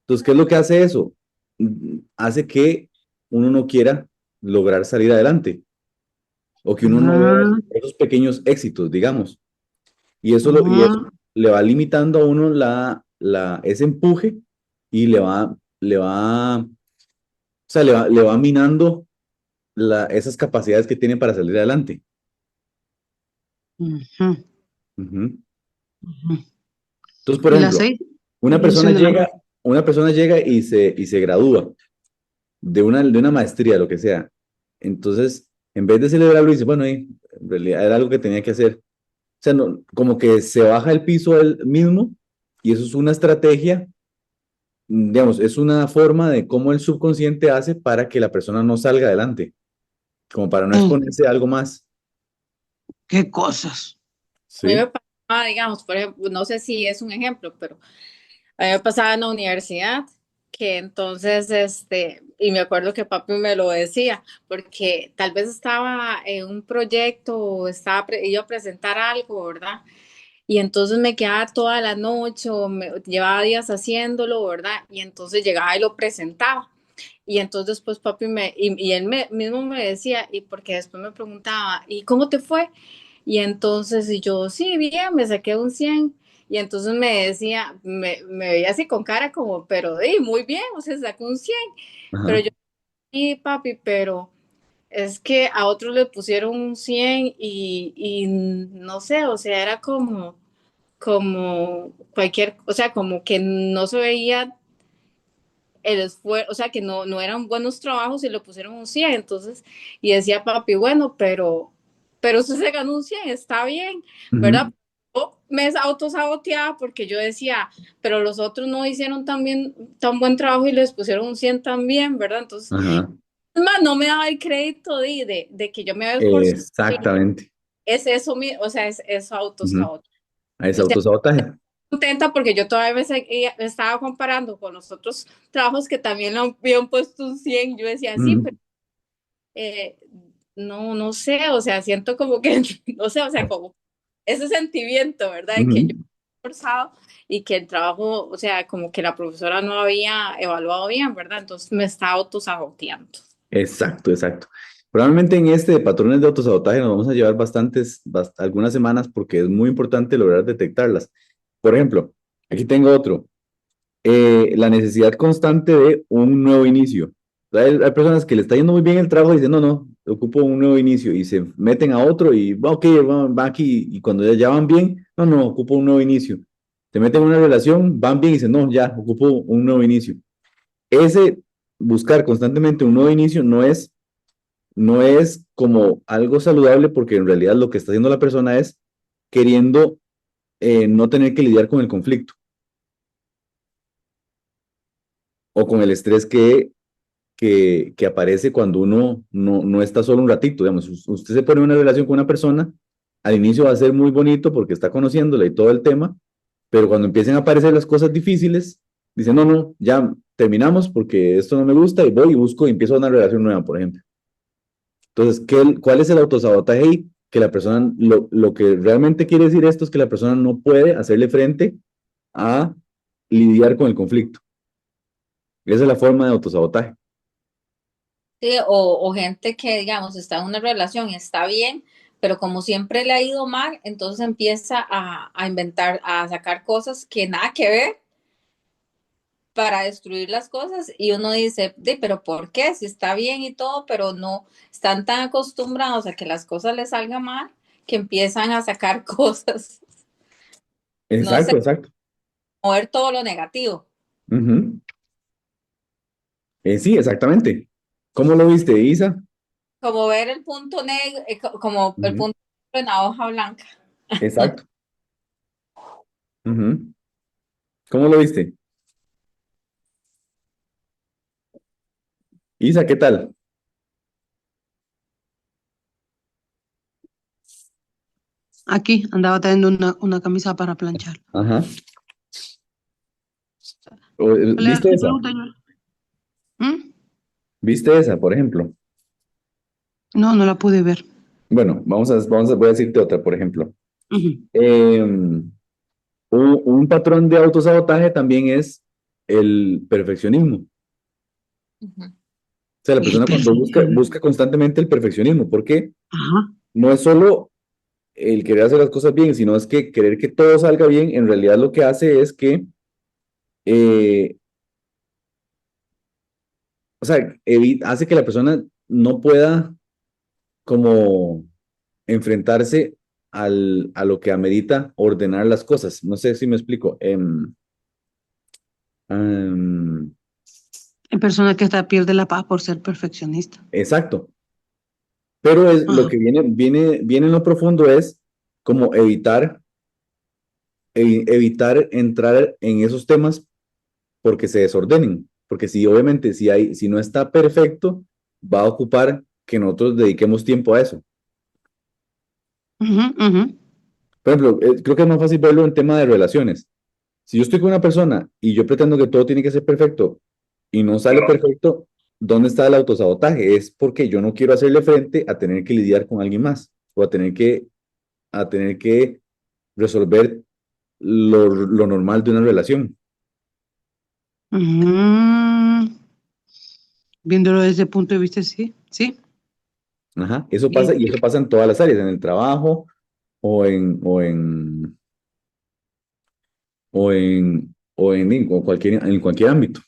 Entonces, ¿qué es lo que hace eso? Hace que uno no quiera lograr salir adelante o que uno no vea Ah, esos pequeños éxitos, digamos. Y eso ah, le va limitando a uno ese empuje y o sea, le va minando esas capacidades que tiene para salir adelante. ujú, Ujú. ujú. Entonces, por Y las ejemplo, seis, una persona mención de la... llega, una persona llega y se gradúa de una maestría, lo que sea. Entonces, en vez de celebrarlo, dice, bueno, en realidad era algo que tenía que hacer. O sea, no, como que se baja el piso él mismo y eso es una estrategia, digamos, es una forma de cómo el subconsciente hace para que la persona no salga adelante, como para no exponerse a algo más. ¿Qué cosas? A mí me Sí. pasaba, digamos, por ejemplo, no sé si es un ejemplo, pero a mí me pasaba en la universidad que entonces, y me acuerdo que papi me lo decía, porque tal vez estaba en un proyecto o iba a presentar algo, ¿verdad? Y entonces me quedaba toda la noche o llevaba días haciéndolo, ¿verdad? Y entonces llegaba y lo presentaba. Y entonces después papi y él mismo me decía, y porque después me preguntaba, ¿y cómo te fue? Y entonces y yo, sí, bien, me saqué un 100. Y entonces me decía, me veía así con cara como, pero muy bien, o sea, sacó un 100. Pero Ajá. yo, sí, papi, pero es que a otros le pusieron un 100 y no sé, o sea, era como cualquier, o sea, como que no se veía el esfuerzo, o sea, que no eran buenos trabajos y le pusieron un 100. Entonces, y decía papi, bueno, pero usted se ganó un 100, está bien, ¿verdad? Ujú. Yo me autosaboteaba porque yo decía, pero los otros no hicieron tan buen trabajo y les pusieron un 100 también, ¿verdad? Entonces, Ajá. es más, no me daba el crédito de que yo me había esforzado. Exactamente. Es eso, o sea, es eso Ujú. autosabotaje. A ese O sea, autosabotaje. contenta porque yo todavía me estaba comparando con los otros trabajos que también le habían puesto un 100. Yo decía, sí, pero Ujú. eh, no sé, o sea, siento como que, no sé, o sea, como ese sentimiento, ¿verdad? De que yo Ujú. he esforzado y que el trabajo, o sea, como que la profesora no había evaluado bien, ¿verdad? Entonces me estaba autosaboteando. Exacto, exacto. Probablemente en este de patrones de autosabotaje nos vamos a llevar algunas semanas porque es muy importante lograr detectarlas. Por ejemplo, aquí tengo otro. La necesidad constante de un nuevo inicio. Hay personas que le está yendo muy bien el trabajo y dicen, no, no, ocupo un nuevo inicio y se meten a otro y, ok, va aquí y cuando ya van bien, no, no, ocupo un nuevo inicio. Se meten en una relación, van bien y dicen, no, ya, ocupo un nuevo inicio. Ese buscar constantemente un nuevo inicio no es como algo saludable porque en realidad lo que está haciendo la persona es queriendo no tener que lidiar con el conflicto o con el estrés que aparece cuando uno no está solo un ratito. Digamos, usted se pone en una relación con una persona, al inicio va a ser muy bonito porque está conociéndola y todo el tema, pero cuando empiecen a aparecer las cosas difíciles, dice, no, no, ya terminamos porque esto no me gusta y voy y busco y empiezo una relación nueva, por ejemplo. Entonces, ¿cuál es el autosabotaje ahí? Que la persona, lo que realmente quiere decir esto es que la persona no puede hacerle frente a lidiar con el conflicto. Esa es la forma de autosabotaje. Sí, o gente que, digamos, está en una relación y está bien, pero como siempre le ha ido mal, entonces empieza a inventar, a sacar cosas que nada que ver para destruir las cosas y uno dice, pero ¿por qué? Si está bien y todo, pero no, están tan acostumbrados a que las cosas les salgan mal que empiezan a sacar cosas, no sé, Exacto, exacto. mover todo lo negativo, Ujú. Sí, exactamente. ¿Cómo lo viste, Isa? como ver el punto negro, como el Ujú. punto negro en la hoja blanca. Exacto. Ujú. ¿Cómo lo viste? Isa, ¿qué tal? Aquí andaba trayendo una camisa para planchar. Ajá. ¿Cuál era ¿Viste tu esa? pregunta, Joel? ¿Mm? ¿Viste esa, por ejemplo? No, no la pude ver. Bueno, voy a decirte otra, por ejemplo. Ujú. Un patrón de autosabotaje también es el perfeccionismo. O Ujú. sea, la El persona cuando perfeccionismo. busca constantemente el perfeccionismo, porque Ajá. no es solo el querer hacer las cosas bien, sino es que querer que todo salga bien, en realidad lo que hace es que, eh, o sea, hace que la persona no pueda como enfrentarse a lo que amerita ordenar las cosas. No sé si me explico. Em, Hay personas que hasta pierden la paz por ser perfeccionista. exacto. Pero es, lo Ajá. que viene en lo profundo es como evitar entrar en esos temas porque se desordenen. Porque si obviamente si no está perfecto, va a ocupar que nosotros dediquemos tiempo a eso. Ujú, ujú. Por ejemplo, creo que es más fácil verlo en tema de relaciones. Si yo estoy con una persona y yo pretendo que todo tiene que ser perfecto y no sale perfecto, ¿dónde está el autosabotaje? Es porque yo no quiero hacerle frente a tener que lidiar con alguien más o a tener que resolver lo normal de una relación. Mm, viéndolo desde ese punto de vista, sí, sí. Ajá, eso pasa Y y eso pasa en todas las áreas, en el trabajo o en cualquier ámbito.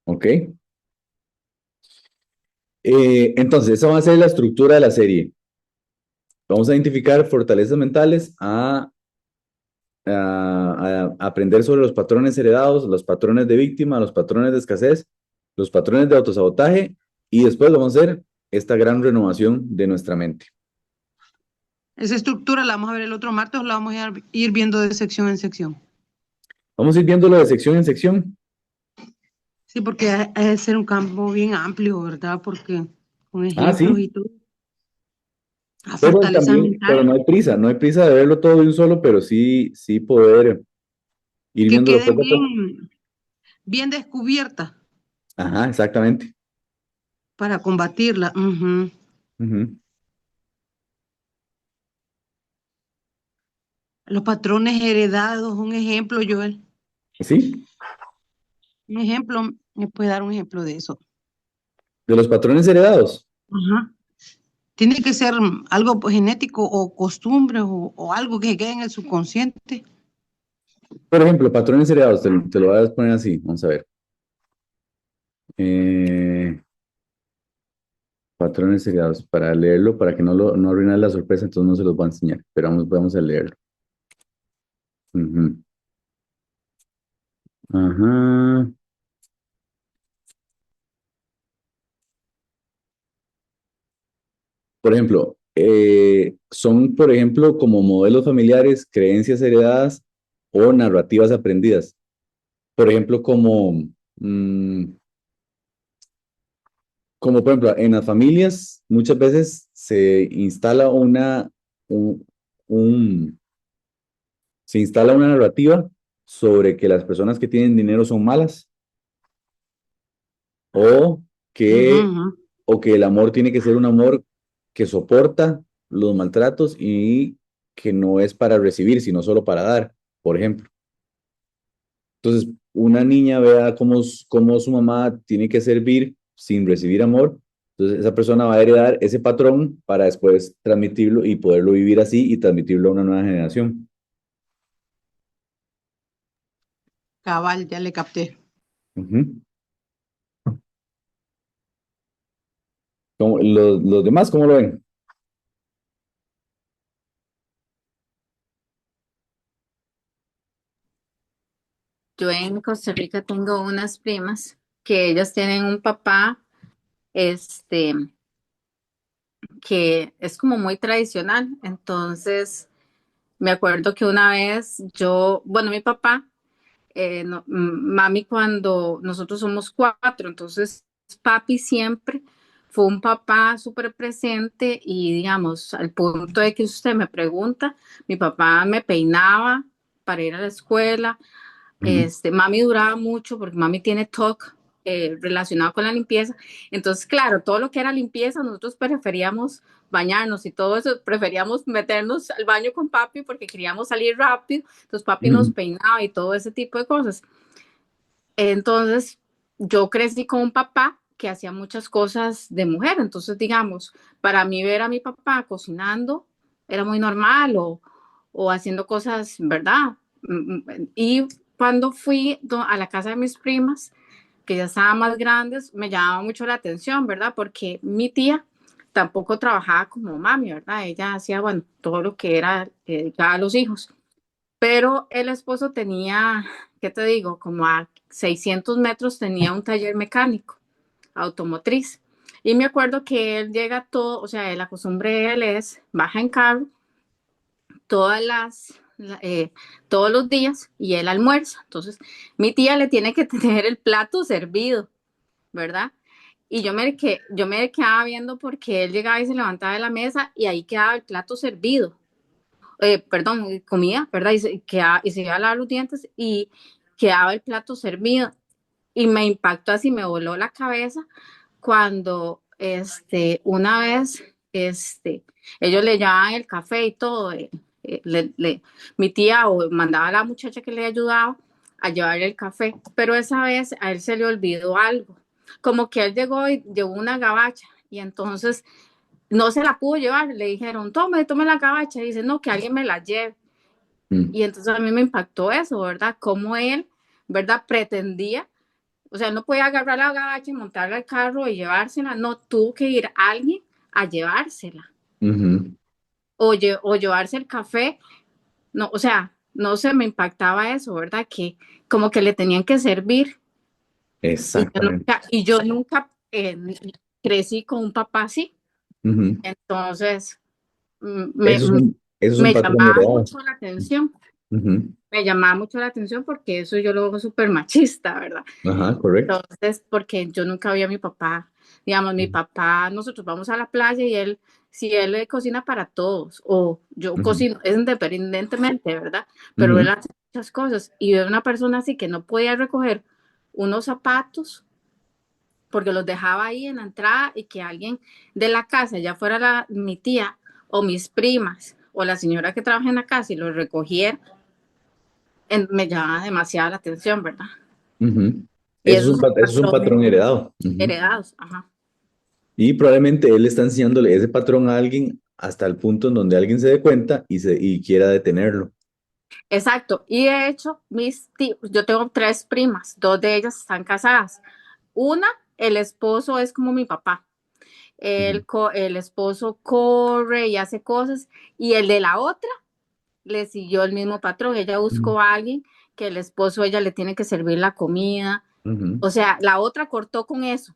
¿Ok? Entonces, esa va a ser la estructura de la serie. Vamos a identificar fortalezas mentales, a aprender sobre los patrones heredados, los patrones de víctima, los patrones de escasez, los patrones de autosabotaje y después vamos a hacer esta gran renovación de nuestra mente. esa estructura la vamos a ver el otro martes o la vamos a ir viendo de sección en sección. Vamos a ir viéndolo de sección en sección. Sí, porque ha de ser un campo bien amplio, ¿verdad? Porque con Ah, ejemplos sí, y todo. La pero fortaleza también, mental. pero no hay prisa de verlo todo de un solo, pero sí, sí poder ir Que viéndolo quede poco a poco. bien descubierta Ajá, exactamente. para combatirla. Ujú. Ujú. Los patrones heredados, un ejemplo, Joel. Sí, Un ejemplo, ¿me puede dar un ejemplo de eso? de los patrones heredados. Ajá. Tiene que ser algo pues, genético o costumbre o algo que quede en el subconsciente. Por ejemplo, patrones heredados, te lo voy a poner así, vamos a ver. Eh, Patrones heredados, para leerlo, para que no arruinar la sorpresa, entonces no se los voy a enseñar, pero vamos a leerlo. Ujú. Ajá. Por ejemplo, son, por ejemplo, como modelos familiares, creencias heredadas o narrativas aprendidas. Por ejemplo, mm, como por ejemplo, en las familias muchas veces se instala un, un- se instala una narrativa sobre que las personas que tienen dinero son malas o Ujú, que, ujú. o que el amor tiene que ser un amor que soporta los maltratos y que no es para recibir, sino solo para dar, por ejemplo. Entonces, una niña vea cómo su mamá tiene que servir sin recibir amor, entonces esa persona va a heredar ese patrón para después transmitirlo y poderlo vivir así y transmitirlo a una nueva generación. Cabal, ya le capté. Ujú. Los demás, ¿cómo lo ven? Yo en Costa Rica tengo unas primas que ellas tienen un papá, este, que es como muy tradicional. Entonces, me acuerdo que una vez yo, bueno, mi papá, mami cuando nosotros somos cuatro, entonces papi siempre fue un papá súper presente y digamos, al punto de que usted me pregunta, mi papá me peinaba para ir a la escuela. Ujú, Mami duraba mucho porque mami tiene TOC relacionado con la limpieza. Entonces, claro, todo lo que era limpieza, nosotros preferíamos bañarnos y todo eso, preferíamos meternos al baño con papi porque queríamos salir rápido. Entonces, papi nos ujú, peinaba y todo ese tipo de cosas. Entonces, yo crecí con un papá que hacía muchas cosas de mujer. Entonces, digamos, para mí ver a mi papá cocinando era muy normal o haciendo cosas, ¿verdad? Y cuando fui a la casa de mis primas, que ya estaban más grandes, me llamaba mucho la atención, ¿verdad? Porque mi tía tampoco trabajaba como mami, ¿verdad? Ella hacía, bueno, todo lo que era dedicada a los hijos. Pero el esposo tenía, ¿qué te digo? Como a 600 metros tenía un taller mecánico, automotriz. Y me acuerdo que él llega todo, o sea, la costumbre de él es, baja en carro todas todos los días y él almuerza. Entonces, mi tía le tiene que tener el plato servido, ¿verdad? Y yo me quedaba viendo porque él llegaba y se levantaba de la mesa y ahí quedaba el plato servido. Perdón, comida, ¿verdad? Y se iba a lavar los dientes y quedaba el plato servido. Y me impactó así, me voló la cabeza cuando una vez ellos le llevaban el café y todo. Mi tía o mandaba a la muchacha que le ayudaba a llevarle el café, pero esa vez a él se le olvidó algo. Como que él llegó y llevó una gabacha y entonces no se la pudo llevar. Le dijeron, tome la gabacha. Y dice, no, que alguien me la lleve. ujú, Y entonces a mí me impactó eso, ¿verdad? Cómo él, ¿verdad? Pretendía, o sea, no podía agarrar la gabacha y montarla al carro y llevársela, no, tuvo que ir alguien a llevársela ujú. o llevarse el café, no, o sea, no se me impactaba eso, ¿verdad? Que como que le tenían que servir Exactamente. y yo nunca crecí con un papá así, Ujú. entonces me, Eso es un me patrón llamaba heredado. mucho la atención. Ujú. Me llamaba mucho la atención porque eso yo lo veo súper machista, ¿verdad? Ajá, correcto. Entonces, porque yo nunca vi a mi papá, digamos, mi papá, nosotros vamos a la playa y él, si él cocina para todos, o yo Ujú, cocino, es independientemente, ¿verdad? Pero él ujú, hace muchas cosas y veo una persona así que no podía recoger unos zapatos porque los dejaba ahí en la entrada y que alguien de la casa, ya fuera mi tía o mis primas o la señora que trabaja en la casa y los recogiera, me llama demasiada la atención, ¿verdad? ujú. Y Eso es esos un, son eso es un patrones patrón heredado. Ujú. heredados, ajá. Y probablemente él está enseñándole ese patrón a alguien hasta el punto en donde alguien se dé cuenta y quiera detenerlo. Exacto. Y de hecho, yo tengo tres primas, dos de ellas están casadas. Una, el esposo es como mi papá. Ujú, El esposo corre y hace cosas. Y el de la otra le siguió el mismo patrón. Ella ujú, buscó a alguien que el esposo, ella le tiene que servir la comida. ujú, O sea, la otra cortó con eso,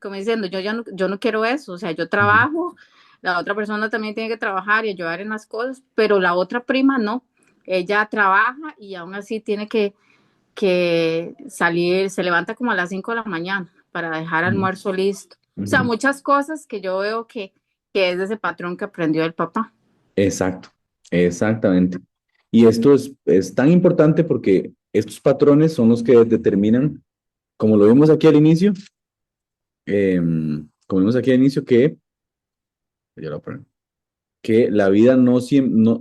como diciendo, yo no quiero eso. O sea, yo ujú, trabajo, la otra persona también tiene que trabajar y ayudar en las cosas, pero la otra prima no. Ella trabaja y aún así tiene que salir, se levanta como a las 5 de la mañana para dejar ujú, almuerzo listo. O sea, ujú. muchas cosas que yo veo que es de ese patrón que aprendió el papá. Exacto, exactamente. Y esto es tan importante porque estos patrones son los que determinan, como lo vimos aquí al inicio, como vimos aquí al inicio, ya lo voy a poner, que la vida no siempre, no,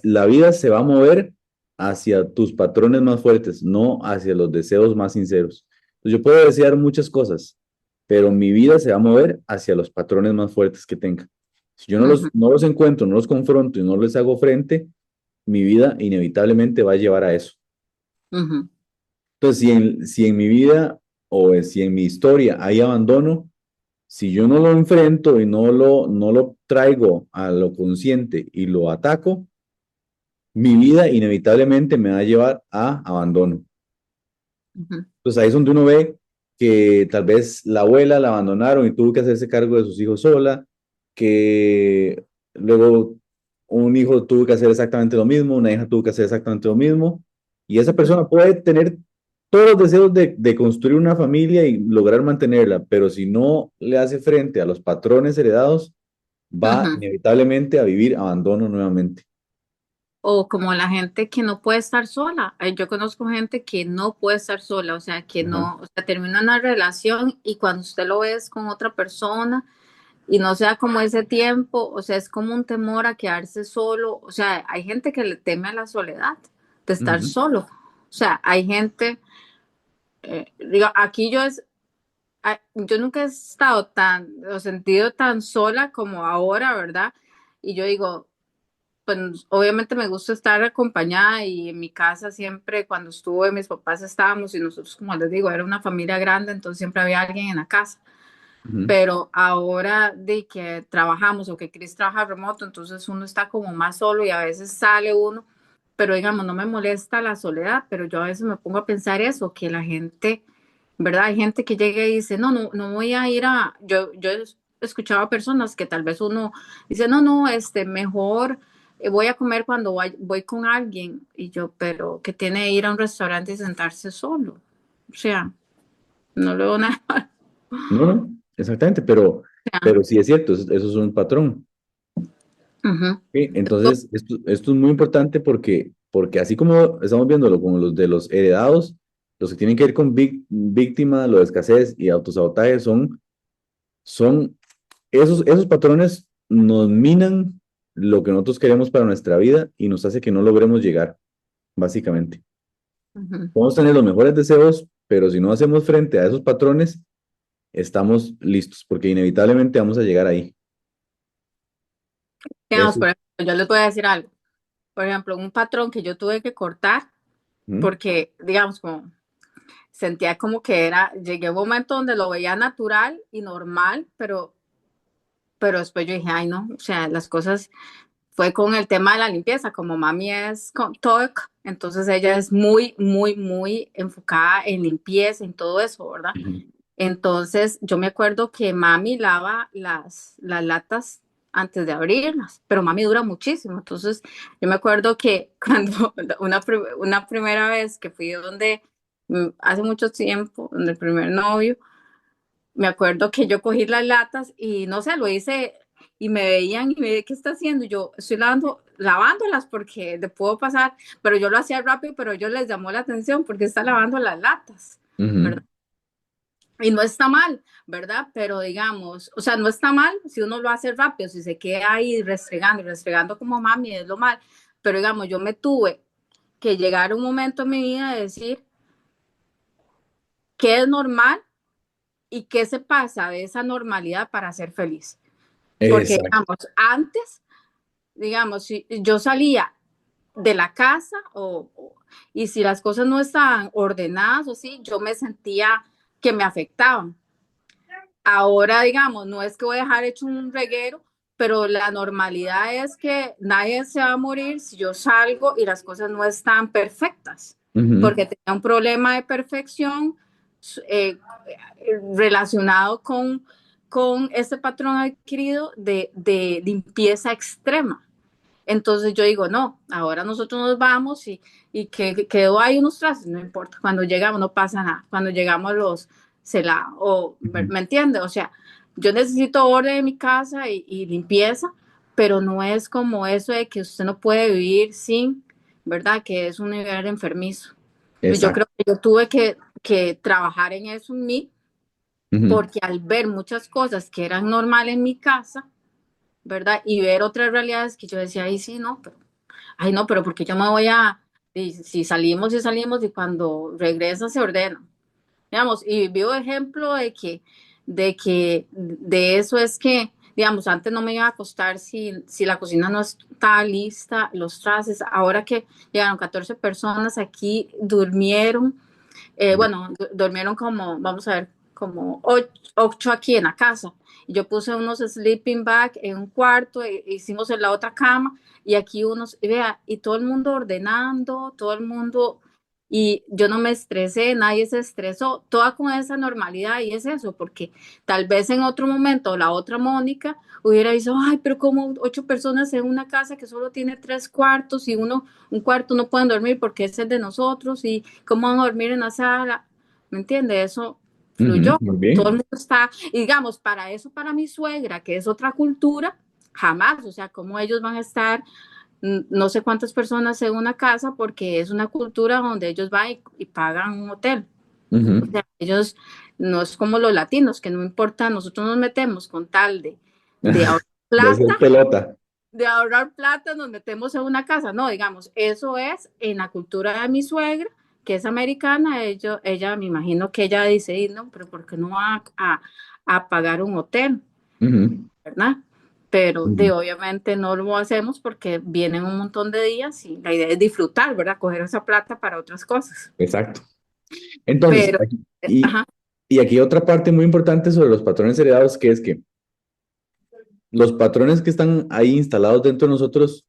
la vida se va a mover hacia tus patrones más fuertes, no hacia los deseos más sinceros. Entonces, yo puedo desear muchas cosas, pero mi vida se va a mover hacia los patrones más fuertes que tenga. Si yo Ujú, no los encuentro, no los confronto y no les hago frente, mi vida inevitablemente va a llevar a eso. ujú. Entonces, si en mi vida o si en mi historia hay abandono, si yo no lo enfrento y no lo traigo a lo consciente y lo ataco, mi vida inevitablemente me va a llevar a abandono. Ujú, Entonces ahí es donde uno ve que tal vez la abuela la abandonaron y tuvo que hacerse cargo de sus hijos sola, que luego un hijo tuvo que hacer exactamente lo mismo, una hija tuvo que hacer exactamente lo mismo, y esa ujú, persona puede tener todos los deseos de construir una familia y lograr mantenerla, pero si no le hace frente a los patrones heredados, va ujú. inevitablemente a vivir abandono nuevamente. O como la gente que no puede estar sola. Yo conozco gente que no puede estar sola, o sea, que Ajá. no, o sea, termina una relación y cuando usted lo ve es con otra persona y no sea como ese tiempo, o sea, es como un temor a quedarse solo, o sea, hay gente que le teme a la soledad, de estar Ujú, solo, o sea, hay gente, digo, aquí yo nunca he estado tan, o sentido tan sola como ahora, ¿verdad? Y yo digo, pues obviamente me gusta estar acompañada y en mi casa siempre cuando estuve mis papás estábamos y nosotros como les digo era una familia grande entonces siempre había alguien en la casa ujú, pero ahora de que trabajamos o que Chris trabaja remoto entonces uno está como más solo y a veces sale uno pero digamos no me molesta la soledad pero yo a veces me pongo a pensar eso que la gente verdad hay gente que llega y dice no voy a ir a yo he escuchado a personas que tal vez uno dice no mejor voy a comer cuando voy con alguien y yo, pero que tiene ir a un restaurante y sentarse solo. O sea, no le veo nada. no, no, exactamente, pero sí es cierto, eso es un patrón. Ujú, ¿Sí? Entonces, esto es muy importante porque así como estamos viéndolo como los de los heredados, los que tienen que ver con víctima, lo de escasez y autosabotaje son esos patrones nos minan lo que nosotros queremos para nuestra vida y nos hace que no logremos llegar, básicamente. ujú. Podemos tener los mejores deseos, pero si no hacemos frente a esos patrones, estamos listos, porque inevitablemente vamos a llegar ahí. Digamos, Eso. por ejemplo, yo les voy a decir algo. Por ejemplo, un patrón que yo tuve que cortar Ujú, porque, digamos, como sentía como que era, llegué a un momento donde lo veía natural y normal, pero después yo dije, ay, no, o sea, las cosas fue con el tema de la limpieza, como mami es con TOC, entonces ella es muy enfocada en limpieza, en todo eso, ¿verdad? ujú, Entonces yo me acuerdo que mami lava las latas antes de abrirlas, pero mami dura muchísimo. Entonces yo me acuerdo que cuando una primera vez que fui donde, hace mucho tiempo, donde el primer novio, me acuerdo que yo cogí las latas y no sé, lo hice y me veían y me veían, ¿qué está haciendo? Yo estoy lavándolas porque le puedo pasar, pero yo lo hacía rápido, pero yo les llamó la atención porque está lavando las latas, ujú. ¿verdad? Y no está mal, ¿verdad? Pero digamos, o sea, no está mal si uno lo hace rápido, si se queda ahí restregando y restregando como mami, es lo mal. Pero digamos, yo me tuve que llegar a un momento en mi vida de decir qué es normal y qué se pasa de esa normalidad para ser feliz. Porque, Exacto. digamos, antes, digamos, si yo salía de la casa y si las cosas no estaban ordenadas o así, yo me sentía que me afectaban. Ahora, digamos, no es que voy a dejar hecho un reguero, pero la normalidad es que nadie se va a morir si yo salgo y las cosas no están perfectas, Ujú, porque tenía un problema de perfección eh, relacionado con este patrón adquirido de limpieza extrema. Entonces yo digo, no, ahora nosotros nos vamos y que quedó ahí unos trastes, no importa, cuando llegamos no pasa nada, cuando llegamos ujú. ¿me entiende? O sea, yo necesito orden en mi casa y limpieza, pero no es como eso de que usted no puede vivir sin, ¿verdad? Que es un nivel enfermizo. Y yo creo Exacto. que yo tuve que trabajar en eso en mí, Ujú, porque al ver muchas cosas que eran normales en mi casa, ¿verdad? Y ver otras realidades que yo decía, ay, sí, no, pero ay, no, pero porque yo me voy y si salimos y cuando regresa se ordena. Digamos, y vivo ejemplo de eso es que, digamos, antes no me iba a acostar si la cocina no está lista, los trastes, ahora que llegaron 14 personas aquí, durmieron, Bueno, durmieron como, vamos a ver, como ocho aquí en la casa. Yo puse unos sleeping bag en un cuarto, hicimos en la otra cama, y aquí unos, y vea, y todo el mundo ordenando, todo el mundo, y yo no me estresé, nadie se estresó, toda con esa normalidad, y es eso, porque tal vez en otro momento la otra Mónica hubiera dicho, ay, pero como 8 personas en una casa que solo tiene 3 cuartos y un cuarto no pueden dormir porque ese es de nosotros y cómo van a dormir en la sala, ¿me entiende? Eso Ujú, fluyó. muy Todo el bien. mundo está, y digamos, para eso, para mi suegra, que es otra cultura, jamás, o sea, cómo ellos van a estar no sé cuántas personas en una casa porque es una cultura donde ellos van y pagan un hotel. O Ujú. sea, ellos no es como los latinos, que no importa, nosotros nos metemos con tal de ahorrar De hacer plata, pelota. nos metemos en una casa. No, digamos, eso es en la cultura de mi suegra, que es americana, ella me imagino que ella dice, "Y no, pero ¿por qué no va a pagar un hotel, Ujú, verdad? Pero ujú. obviamente no lo hacemos porque vienen un montón de días y la idea es disfrutar, ¿verdad? Coger esa plata para otras cosas. Exacto. Entonces, Pero, ajá, y aquí otra parte muy importante sobre los patrones heredados, que es que los patrones que están ahí instalados dentro de nosotros,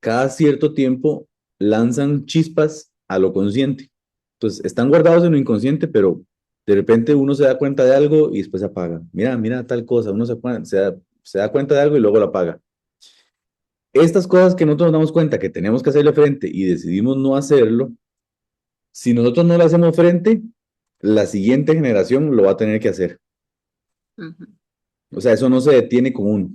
cada cierto tiempo lanzan chispas a lo consciente. Entonces, están guardados en lo inconsciente, pero de repente uno se da cuenta de algo y después se apaga. Mira, mira tal cosa, uno se da cuenta de algo y luego lo apaga. Estas cosas que nosotros nos damos cuenta que tenemos que hacerle frente y decidimos no hacerlo, si nosotros no le hacemos frente, la siguiente generación lo va a tener que hacer. ujú. O sea, eso no se detiene con uno.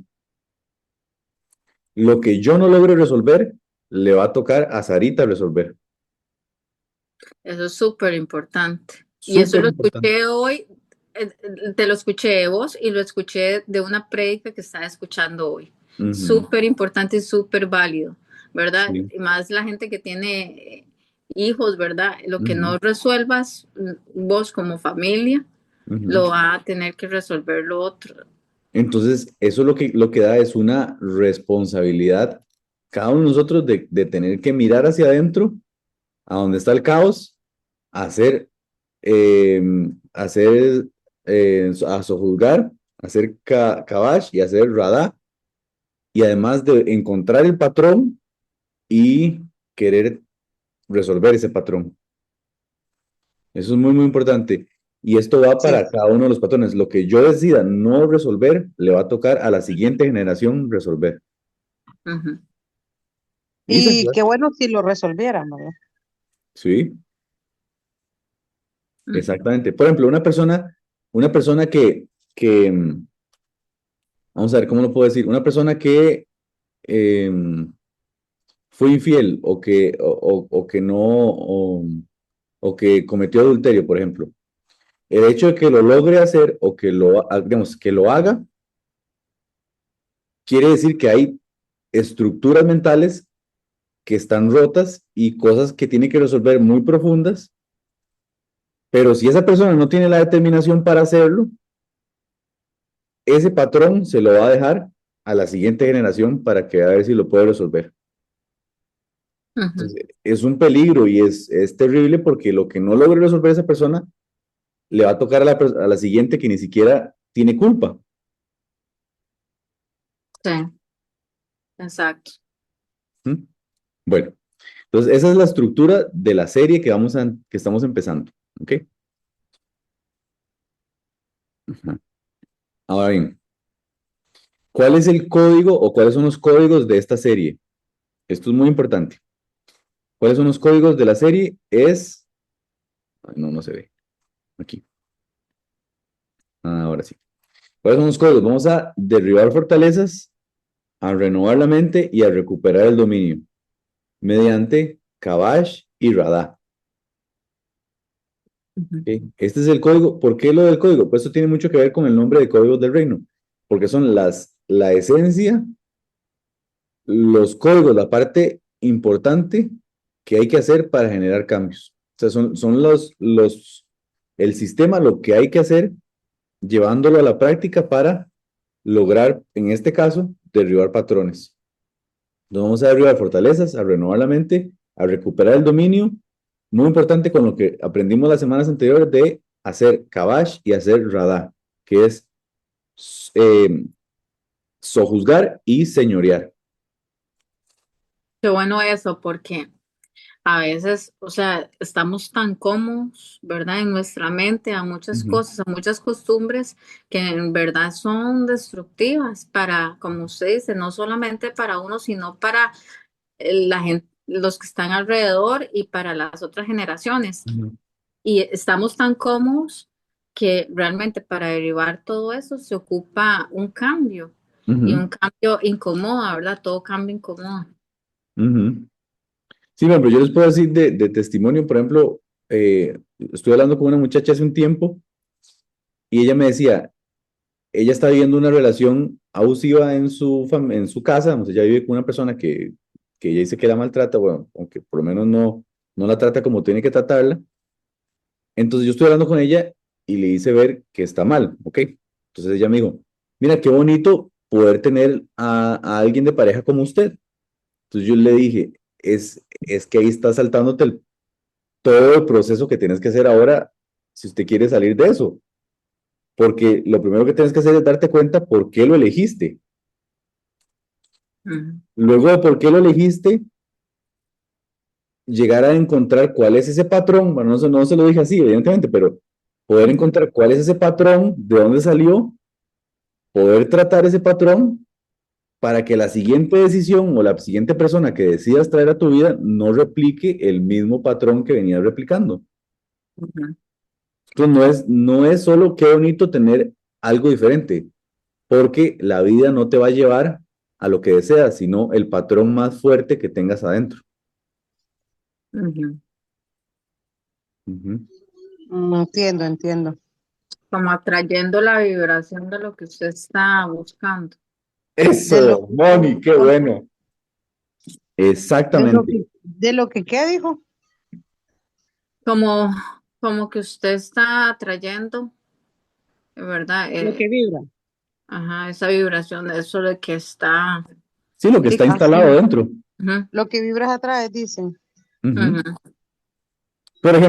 Lo que yo no logro resolver, le va a tocar a Sarita resolver. Eso es súper importante. Y eso Súper lo importante. escuché hoy, te lo escuché de vos y lo escuché de una prédica que estaba escuchando hoy. Ujú, Súper importante y súper válido, ¿verdad? sí, Y más la gente que tiene hijos, ¿verdad? Lo que ujú, no resuelvas vos como familia, ujú. lo va a tener que resolver lo otro. Entonces, eso lo que da es una responsabilidad, cada uno de nosotros, de tener que mirar hacia adentro, a donde está el caos, hacer, eh, hacer a sojuzgar, hacer kabash y hacer radá, y además de encontrar el patrón y querer resolver ese patrón. Eso es muy, muy importante. Y esto va Sí. para cada uno de los patrones. Lo que yo decida no resolver, le va a tocar a la siguiente generación resolver. Ujú, Isa, Y qué bueno si lo resolvieran, ¿verdad? sí, ujú, exactamente. Por ejemplo, una persona que, vamos a ver cómo lo puedo decir, una persona que eh, fue infiel o que no, o que cometió adulterio, por ejemplo. El hecho de que lo logre hacer o que digamos, que lo haga, quiere decir que hay estructuras mentales que están rotas y cosas que tiene que resolver muy profundas, pero si esa persona no tiene la determinación para hacerlo, ese patrón se lo va a dejar a la siguiente generación para que a ver si lo puede resolver. ujú. Entonces, es un peligro y es terrible porque lo que no logre resolver esa persona le va a tocar a la siguiente que ni siquiera tiene culpa. Sí, exacto. ¿Mm? Bueno, entonces esa es la estructura de la serie que estamos empezando. ¿Ok? Ajá. Ahora bien, ¿cuál es el código o cuáles son los códigos de esta serie? Esto es muy importante. ¿Cuáles son los códigos de la serie? Ay, no, no se ve. Aquí. Ahora sí. ¿Cuáles son los códigos? Vamos a derribar fortalezas, a renovar la mente y a recuperar el dominio mediante Kabash y Radha. Ujú. ¿Ok? Este es el código. ¿Por qué lo del código? Pues esto tiene mucho que ver con el nombre de códigos del reino, porque son la esencia, los códigos, la parte importante que hay que hacer para generar cambios. O sea, son el sistema, lo que hay que hacer, llevándolo a la práctica para lograr, en este caso, derribar patrones. Nos vamos a derribar fortalezas, a renovar la mente, a recuperar el dominio Muy importante con lo que aprendimos las semanas anteriores de hacer kabash y hacer radá, que es eh, sojuzgar y señorear. Qué bueno eso, porque a veces, o sea, estamos tan cómodos, ¿verdad? En nuestra mente a muchas Ujú, cosas, a muchas costumbres que en verdad son destructivas para, como usted dice, no solamente para uno, sino para la gente, los que están alrededor y para las otras generaciones. ujú, Y estamos tan cómodos que realmente para derivar todo eso se ocupa un cambio y un ujú, cambio incomoda, ¿verdad? Todo cambio incomoda. ujú. Sí, bueno, pero yo les puedo decir de testimonio, por ejemplo, estuve hablando con una muchacha hace un tiempo y ella me decía, ella está viviendo una relación abusiva en su casa, o sea, ella vive con una persona que ella dice que la maltrata, bueno, aunque por lo menos no la trata como tiene que tratarla. Entonces yo estoy hablando con ella y le hice ver que está mal, ¿ok? Entonces ella me dijo, mira, qué bonito poder tener a alguien de pareja como usted. Entonces yo le dije, es que ahí está saltándote todo el proceso que tienes que hacer ahora si usted quiere salir de eso. Porque lo primero que tienes que hacer es darte cuenta por qué lo elegiste. Ujú, Luego de por qué lo elegiste, llegar a encontrar cuál es ese patrón. Bueno, no se lo dije así, evidentemente, pero poder ujú, encontrar cuál es ese patrón, de dónde salió, poder tratar ese patrón para que la siguiente decisión o la siguiente persona que decidas traer a tu vida no replique el mismo patrón que venías replicando. ujú, Entonces no es solo qué bonito tener algo diferente, porque la vida no te va a llevar a lo que deseas, sino el patrón más fuerte que tengas adentro. ujú. Ujú. Entiendo, entiendo. Como atrayendo la vibración de lo que usted está buscando. De lo Eso, que, Moni, qué bueno. de lo Exactamente. que, de lo que, ¿qué dijo? Como, como que usted está atrayendo, ¿verdad? Lo que vibra. Ajá, esa vibración de eso de que está. Sí, lo que Sí, está instalado Así. dentro. ujú, Lo que vibras atraes, dicen. Ujú. ujú,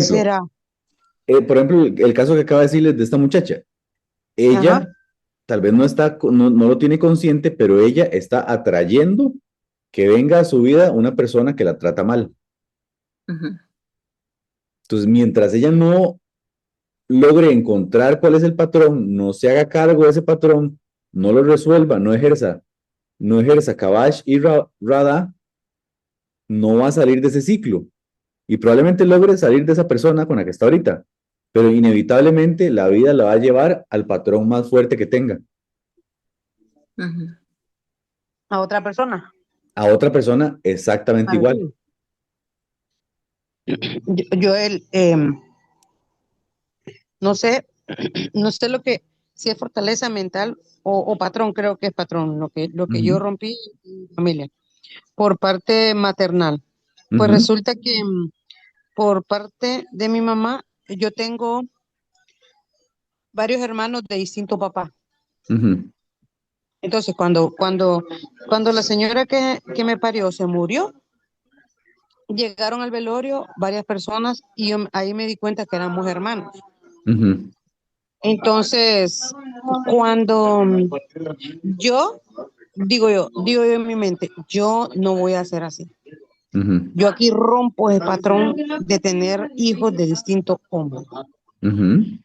Será. Por ejemplo, el caso que acaba de decirles de esta muchacha, ella Ajá. tal vez no lo tiene consciente, pero ella está atrayendo que venga a su vida una persona que la trata mal. ujú, Entonces, mientras ella no logre encontrar cuál es el patrón, no se haga cargo de ese patrón, no lo resuelva, no ejerza Kabash y Rada, no va a salir de ese ciclo. Y probablemente logre salir de esa persona con la que está ahorita, pero inevitablemente la vida la va a llevar al patrón más fuerte que tenga, ujú. A otra persona. a otra persona exactamente igual. Parecido. Yo no sé, no sé lo que, si es fortaleza mental o patrón, creo que es patrón, lo que yo Ujú, rompí en mi familia, por parte maternal. Pues ujú, resulta que por parte de mi mamá, yo tengo varios hermanos de distinto papá. ujú, Entonces, cuando la señora que me parió se murió, llegaron al velorio varias personas y ahí me di cuenta que éramos hermanos. ujú, Entonces, cuando yo, digo yo en mi mente, yo no voy a ser así. ujú, Yo aquí rompo el patrón de tener hijos de distintos hombres. ujú,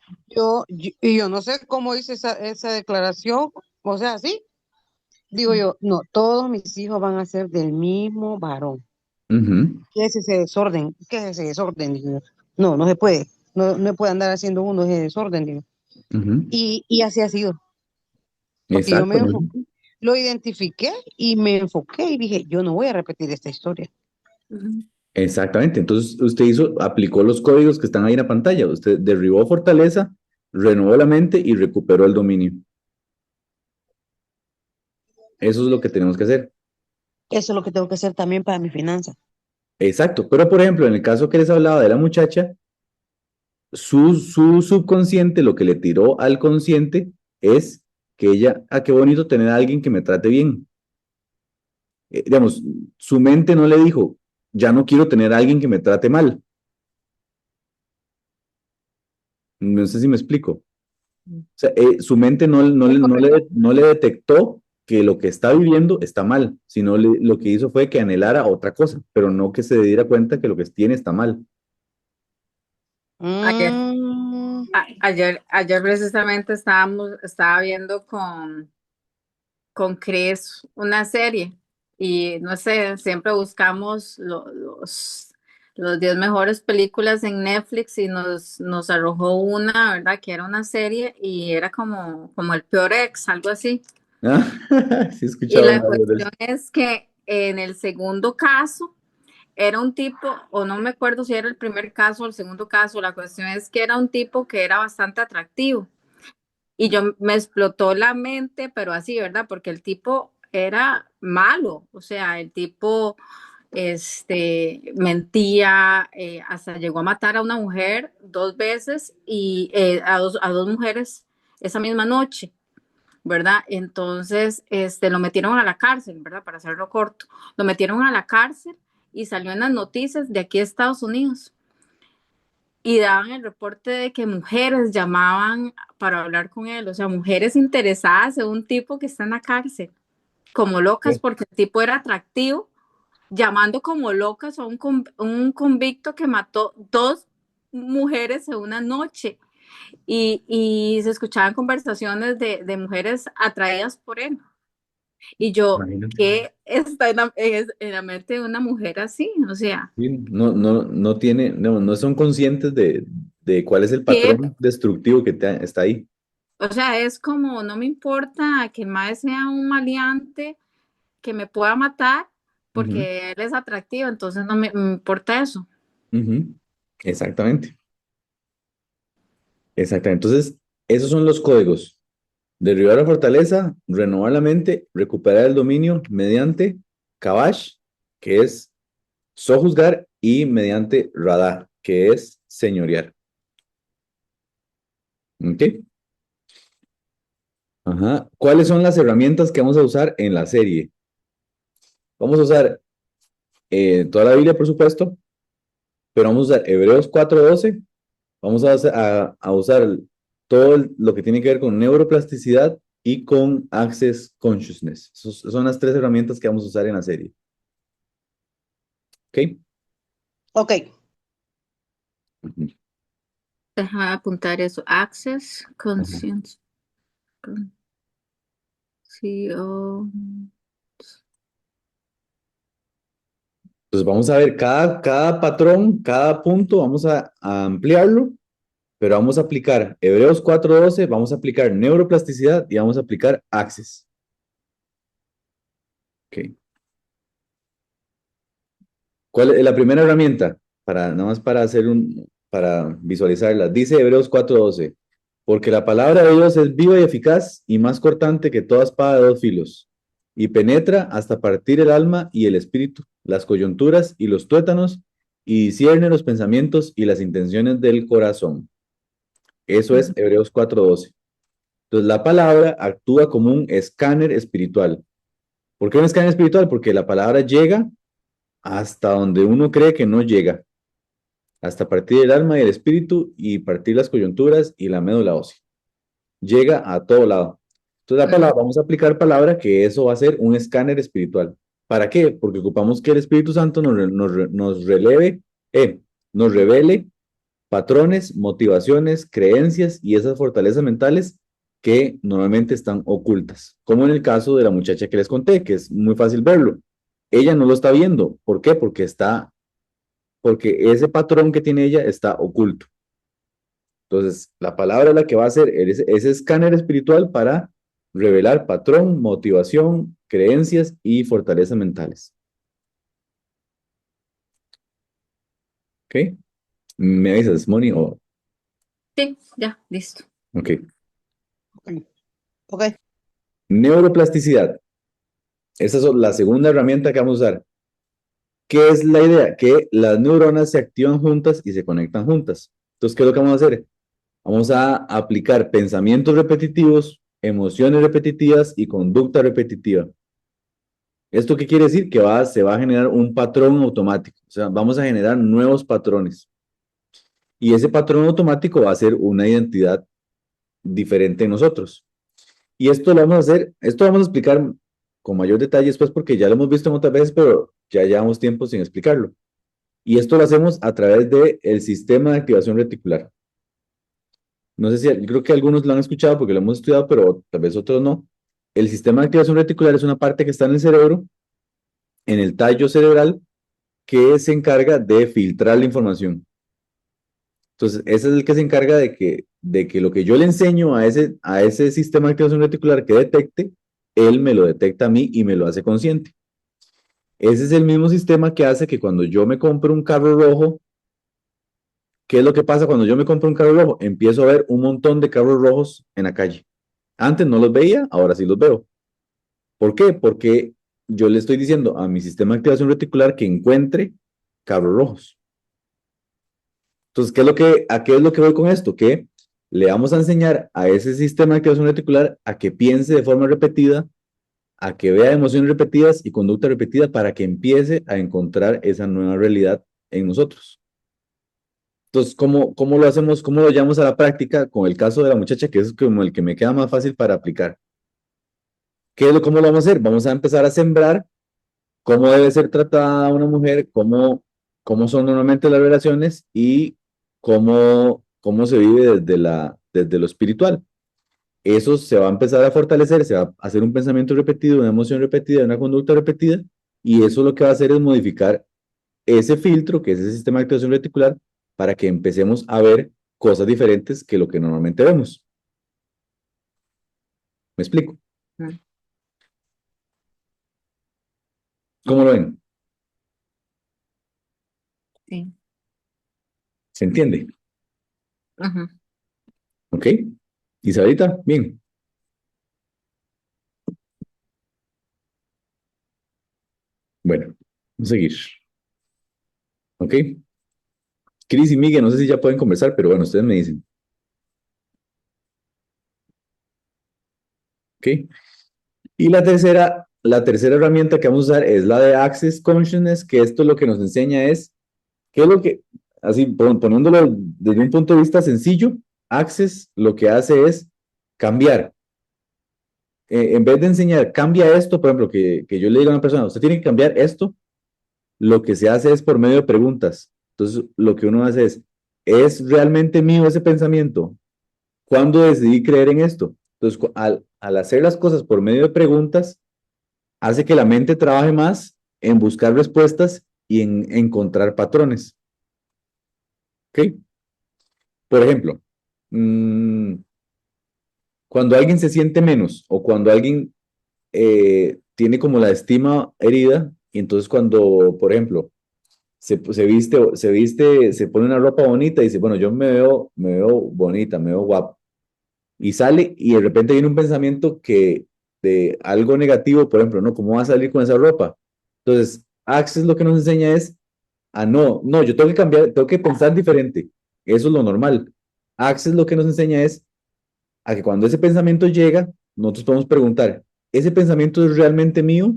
Y yo no sé cómo hice esa declaración, o sea, sí, digo yo, no, todos mis hijos van a ser del mismo varón. ujú, ¿Qué es ese desorden? ¿Qué es ese desorden? Digo yo. No, no se puede, no puede andar haciendo uno ese desorden, digo. ujú. Y así ha sido, porque yo me Exacto. enfoqué, lo identifiqué y me enfoqué y dije, yo no voy a repetir esta historia. Ujú. Exactamente. Entonces usted aplicó los códigos que están ahí en la pantalla. Usted derribó fortaleza, renovó la mente y recuperó el dominio. Eso es lo que tenemos que hacer. Eso es lo que tengo que hacer también para mi finanza. Exacto. Pero por ejemplo, en el caso que les hablaba de la muchacha, su subconsciente, lo que le tiró al consciente es que ella, qué bonito tener a alguien que me trate bien. Digamos, su mente no le dijo, ya no quiero tener a alguien que me trate mal. No sé si me explico. O sea, su mente Sí, correcto. no le detectó que lo que está viviendo está mal, sino lo que hizo fue que anhelara otra cosa, pero no que se diera cuenta que lo que tiene está mal. Ayer, Mm, ayer precisamente estaba viendo con Chris una serie y no sé, siempre buscamos los 10 mejores películas en Netflix y nos arrojó una, ¿verdad? Que era una serie y era como el peor ex, algo así. Ah, sí, he Y escuchado la algo de eso. cuestión es que en el segundo caso era un tipo, o no me acuerdo si era el primer caso o el segundo caso, la cuestión es que era un tipo que era bastante atractivo. Y yo me explotó la mente, pero así, ¿verdad? Porque el tipo era malo, o sea, el tipo mentía, hasta llegó a matar a una mujer 2 veces y a dos mujeres esa misma noche, ¿verdad? Entonces, lo metieron a la cárcel, ¿verdad? Para hacerlo corto, lo metieron a la cárcel y salió en las noticias de aquí de Estados Unidos y daban el reporte de que mujeres llamaban para hablar con él, o sea, mujeres interesadas en un tipo que está en la cárcel, como locas porque el tipo era atractivo, llamando como locas a un convicto que mató 2 mujeres en una noche y se escuchaban conversaciones de mujeres atraídas por él. Y yo, Imagínate. ¿qué está en la mente de una mujer así? O sea, Sí, no tiene, no son conscientes de cuál es el ¿qué? patrón destructivo que está ahí. O sea, es como, no me importa que el mae sea un maleante que me pueda matar Ujú, porque él es atractivo, entonces no me importa eso. ujú. Exactamente, exactamente. Entonces, esos son los códigos. Derribar la fortaleza, renovar la mente, recuperar el dominio mediante Kavash, que es sojuzgar, y mediante Radha, que es señorear. ¿Ok? Ajá. ¿Cuáles son las herramientas que vamos a usar en la serie? Vamos a usar toda la Biblia, por supuesto, pero vamos a usar Hebreos 4:12. Vamos a usar todo lo que tiene que ver con neuroplasticidad y con Access Consciousness. Son las tres herramientas que vamos a usar en la serie. ¿Ok? ok, Ujú. Deja de apuntar eso. Access, Ajá. conscience, sí, oh, Entonces vamos a ver cada patrón, cada punto, vamos a ampliarlo, pero vamos a aplicar Hebreos 4:12, vamos a aplicar neuroplasticidad y vamos a aplicar Access. ¿Ok? ¿Cuál es la primera herramienta? Nada más para visualizarla. Dice Hebreos 4:12, porque la palabra de Dios es viva y eficaz y más cortante que toda espada de dos filos, y penetra hasta partir el alma y el espíritu, las coyunturas y los tuétanos, y discierne los pensamientos y las intenciones del corazón. Eso es ujú, Hebreos 4:12. Entonces la palabra actúa como un escáner espiritual. ¿Por qué un escáner espiritual? Porque la palabra llega hasta donde uno cree que no llega, hasta partir el alma y el espíritu y partir las coyunturas y la médula ósea. Llega a todo lado. Entonces la ujú, palabra, vamos a aplicar palabra que eso va a ser un escáner espiritual. ¿Para qué? Porque ocupamos que el Espíritu Santo nos releve, nos revele patrones, motivaciones, creencias y esas fortalezas mentales que normalmente están ocultas. Como en el caso de la muchacha que les conté, que es muy fácil verlo. Ella no lo está viendo. ¿Por qué? Porque ese patrón que tiene ella está oculto. Entonces, la palabra es la que va a hacer ese escáner espiritual para revelar patrón, motivación, creencias y fortalezas mentales. ¿Ok? ¿Me avisas, Moni? sí, ya, listo. Ok. ok, ok. Neuroplasticidad. Esa es la segunda herramienta que vamos a usar. ¿Qué es la idea? Que las neuronas se activan juntas y se conectan juntas. Entonces, ¿qué es lo que vamos a hacer? Vamos a aplicar pensamientos repetitivos, emociones repetitivas y conducta repetitiva. ¿Esto qué quiere decir? Que se va a generar un patrón automático. O sea, vamos a generar nuevos patrones. Y ese patrón automático va a ser una identidad diferente en nosotros. Y esto lo vamos a hacer, esto vamos a explicar con mayor detalle después porque ya lo hemos visto en otras veces, pero ya llevamos tiempo sin explicarlo. Y esto lo hacemos a través del sistema de activación reticular. No sé si, yo creo que algunos lo han escuchado porque lo hemos estudiado, pero tal vez otros no. El sistema de activación reticular es una parte que está en el cerebro, en el tallo cerebral, que se encarga de filtrar la información. Entonces, ese es el que se encarga de que lo que yo le enseño a ese sistema de activación reticular que detecte, él me lo detecta a mí y me lo hace consciente. Ese es el mismo sistema que hace que cuando yo me compro un carro rojo, ¿qué es lo que pasa cuando yo me compro un carro rojo? Empiezo a ver un montón de carros rojos en la calle. Antes no los veía, ahora sí los veo. ¿Por qué? Porque yo le estoy diciendo a mi sistema de activación reticular que encuentre carros rojos. Entonces, ¿a qué es lo que voy con esto? Que le vamos a enseñar a ese sistema de activación reticular a que piense de forma repetida, a que vea emociones repetidas y conducta repetida para que empiece a encontrar esa nueva realidad en nosotros. Entonces, ¿cómo lo hacemos? ¿Cómo lo llevamos a la práctica con el caso de la muchacha, que es como el que me queda más fácil para aplicar? ¿Cómo lo vamos a hacer? Vamos a empezar a sembrar cómo debe ser tratada una mujer, cómo son normalmente las relaciones y cómo se vive desde lo espiritual. Eso se va a empezar a fortalecer, se va a hacer un pensamiento repetido, una emoción repetida, una conducta repetida, y eso lo que va a hacer es modificar ese filtro, que es el sistema de activación reticular, para que empecemos a ver cosas diferentes que lo que normalmente vemos. ¿Me explico? Ujú. ¿Cómo lo ven? Sí. ¿Se entiende? Ujú. ¿Ok? Isabelita, bien. Bueno, vamos a seguir. ¿Ok? Cris y Miguel, no sé si ya pueden conversar, pero bueno, ustedes me dicen. ¿Ok? Y la tercera herramienta que vamos a usar es la de Access Consciousness, que esto lo que nos enseña es, ¿qué es lo que, así poniéndolo desde un punto de vista sencillo, Access lo que hace es cambiar. En vez de enseñar, cambia esto, por ejemplo, que yo le diga a una persona, usted tiene que cambiar esto, lo que se hace es por medio de preguntas. Entonces, lo que uno hace ¿es realmente mío ese pensamiento? ¿Cuándo decidí creer en esto? Entonces, al hacer las cosas por medio de preguntas, hace que la mente trabaje más en buscar respuestas y en encontrar patrones. ¿Ok? Por ejemplo, mmm, cuando alguien se siente menos o cuando alguien tiene como la estima herida, y entonces cuando, por ejemplo, se pone una ropa bonita y dice, bueno, yo me veo bonita, me veo guapo. Y sale y de repente viene un pensamiento de algo negativo, por ejemplo, ¿no? ¿Cómo va a salir con esa ropa? Entonces, Access lo que nos enseña es no, yo tengo que cambiar, tengo que pensar diferente. Eso es lo normal. Access lo que nos enseña es a que cuando ese pensamiento llega, nosotros podemos preguntar, ¿ese pensamiento es realmente mío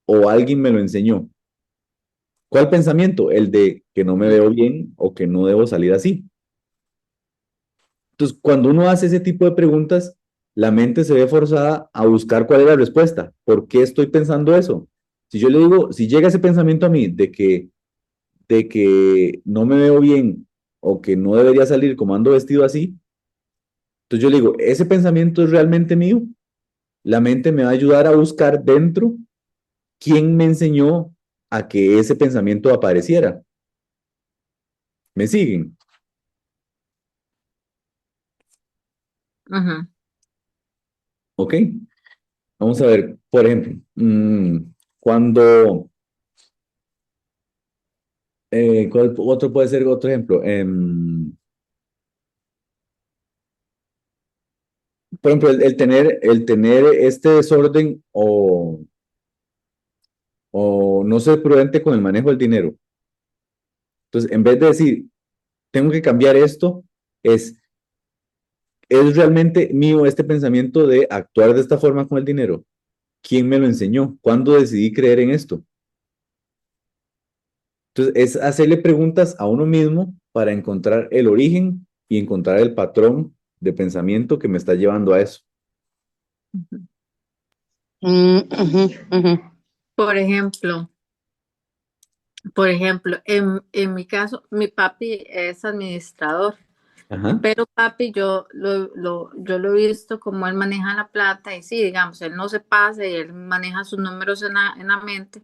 o alguien me lo enseñó? ¿Cuál pensamiento? El de que no me veo bien o que no debo salir así. Entonces, cuando uno hace ese tipo de preguntas, la mente se ve forzada a buscar cuál es la respuesta. ¿Por qué estoy pensando eso? Si yo le digo, si llega ese pensamiento a mí de que no me veo bien o que no debería salir como ando vestido así, entonces yo le digo, ¿ese pensamiento es realmente mío? La mente me va a ayudar a buscar dentro quién me enseñó a que ese pensamiento apareciera. ¿Me siguen? Ujú. ¿Ok? Vamos a ver, por ejemplo, cuando, ¿cuál otro puede ser otro ejemplo? Por ejemplo, el tener este desorden o no ser prudente con el manejo del dinero. Entonces, en vez de decir, tengo que cambiar esto, ¿es realmente mío este pensamiento de actuar de esta forma con el dinero? ¿Quién me lo enseñó? ¿Cuándo decidí creer en esto? Entonces, es hacerle preguntas a uno mismo para encontrar el origen y encontrar el patrón de pensamiento que me está llevando a eso. Ujú, ujú. Por ejemplo, en mi caso, mi papi es administrador, Ajá, pero papi yo lo he visto como él maneja la plata y sí, digamos, él no se pasa y él maneja sus números en la mente,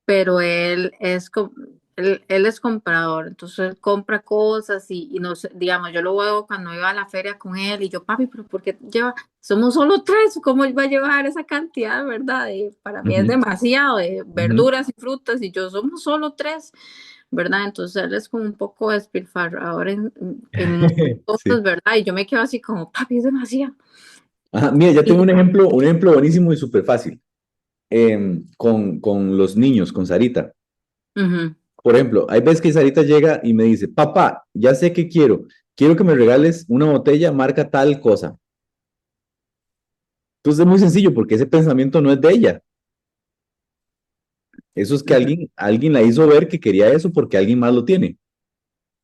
pero él es comprador, entonces él compra cosas y no sé, digamos, yo lo veo cuando iba a la feria con él y yo, papi, pero ¿por qué lleva? Somos solo tres, ¿cómo él va a llevar esa cantidad, verdad? Para mí es ujú, demasiado de ujú. verduras y frutas y yo somos solo tres, ¿verdad? Entonces él es como un poco despilfarrador en muchas Sí. cosas, ¿verdad? Y yo me quedo así como, papi, es demasiado. Ajá, mira, ya tengo Y, un ejemplo buenísimo y súper fácil. Con los niños, con Sarita. ujú, Por ejemplo, hay veces que Sarita llega y me dice, papá, ya sé qué quiero. Quiero que me regales una botella marca tal cosa. Entonces es muy sencillo porque ese pensamiento no es de ella. Eso es que ujú, alguien la hizo ver que quería eso porque alguien más lo tiene.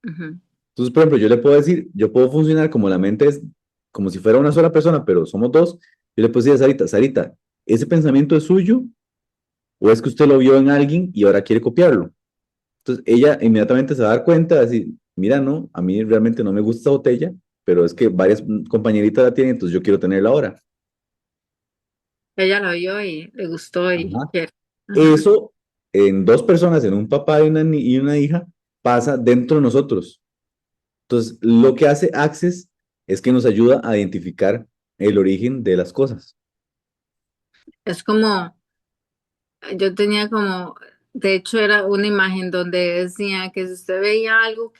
ujú. Entonces, por ejemplo, yo le puedo decir, yo puedo funcionar como la mente es, como si fuera una sola persona, pero somos dos. Yo le puedo decir a Sarita, Sarita, ¿ese pensamiento es suyo o es que usted lo vio en alguien y ahora quiere copiarlo? Entonces ella inmediatamente se va a dar cuenta, de decir, mira, no, a mí realmente no me gusta esta botella, pero es que varias compañeritas la tienen, entonces yo quiero tenerla ahora. Ella lo vio y le gustó y Ajá. quiere. Ajá. Eso en dos personas, en un papá y una hija, pasa dentro de nosotros. Entonces, lo que hace Access es que nos ayuda a identificar el origen de las cosas. Es como, yo tenía como, de hecho era una imagen donde decía que si usted veía algo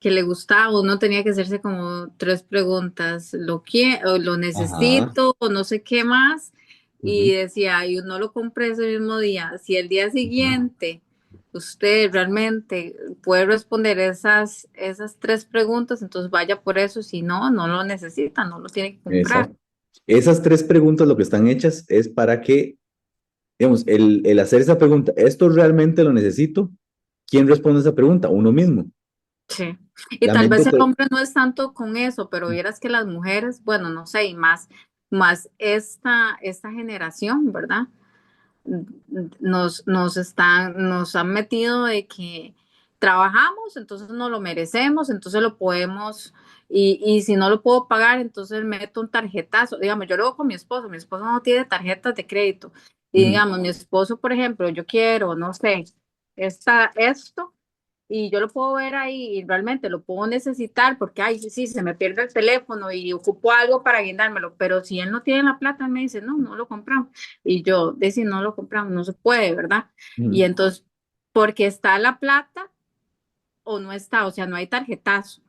que le gustaba, uno tenía que hacerse como tres preguntas, ¿lo quiero, o lo Ajá. necesito, o no sé qué más? Y Ujú, decía, y no lo compré ese mismo día. Si el día ujú. siguiente usted realmente puede responder esas tres preguntas, entonces vaya por eso, si no, no lo necesita, no lo tiene que comprar. Exacto. Esas tres preguntas lo que están hechas es para que, digamos, el hacer esa pregunta, ¿esto realmente lo necesito? ¿Quién responde esa pregunta? Uno mismo. Sí. Y La tal mente vez el te... hombre no es tanto con eso, pero vieras que las mujeres, bueno, no sé, y más esta generación, ¿verdad? Nos han metido de que trabajamos, entonces no lo merecemos, entonces lo podemos, y si no lo puedo pagar, entonces meto un tarjetazo. Digamos, yo lo hago con mi esposo no tiene tarjetas de crédito. Y Ujú, digamos, mi esposo, por ejemplo, yo quiero, no sé, esto y yo lo puedo ver ahí y realmente lo puedo necesitar porque, ay, sí, sí, se me pierde el teléfono y ocupo algo para guindármelo, pero si él no tiene la plata, él me dice, no, no lo compramos. Y yo, de si no lo compramos, no se puede, ¿verdad? Y ujú, entonces, porque está la plata o no está, o sea, no hay tarjetazo.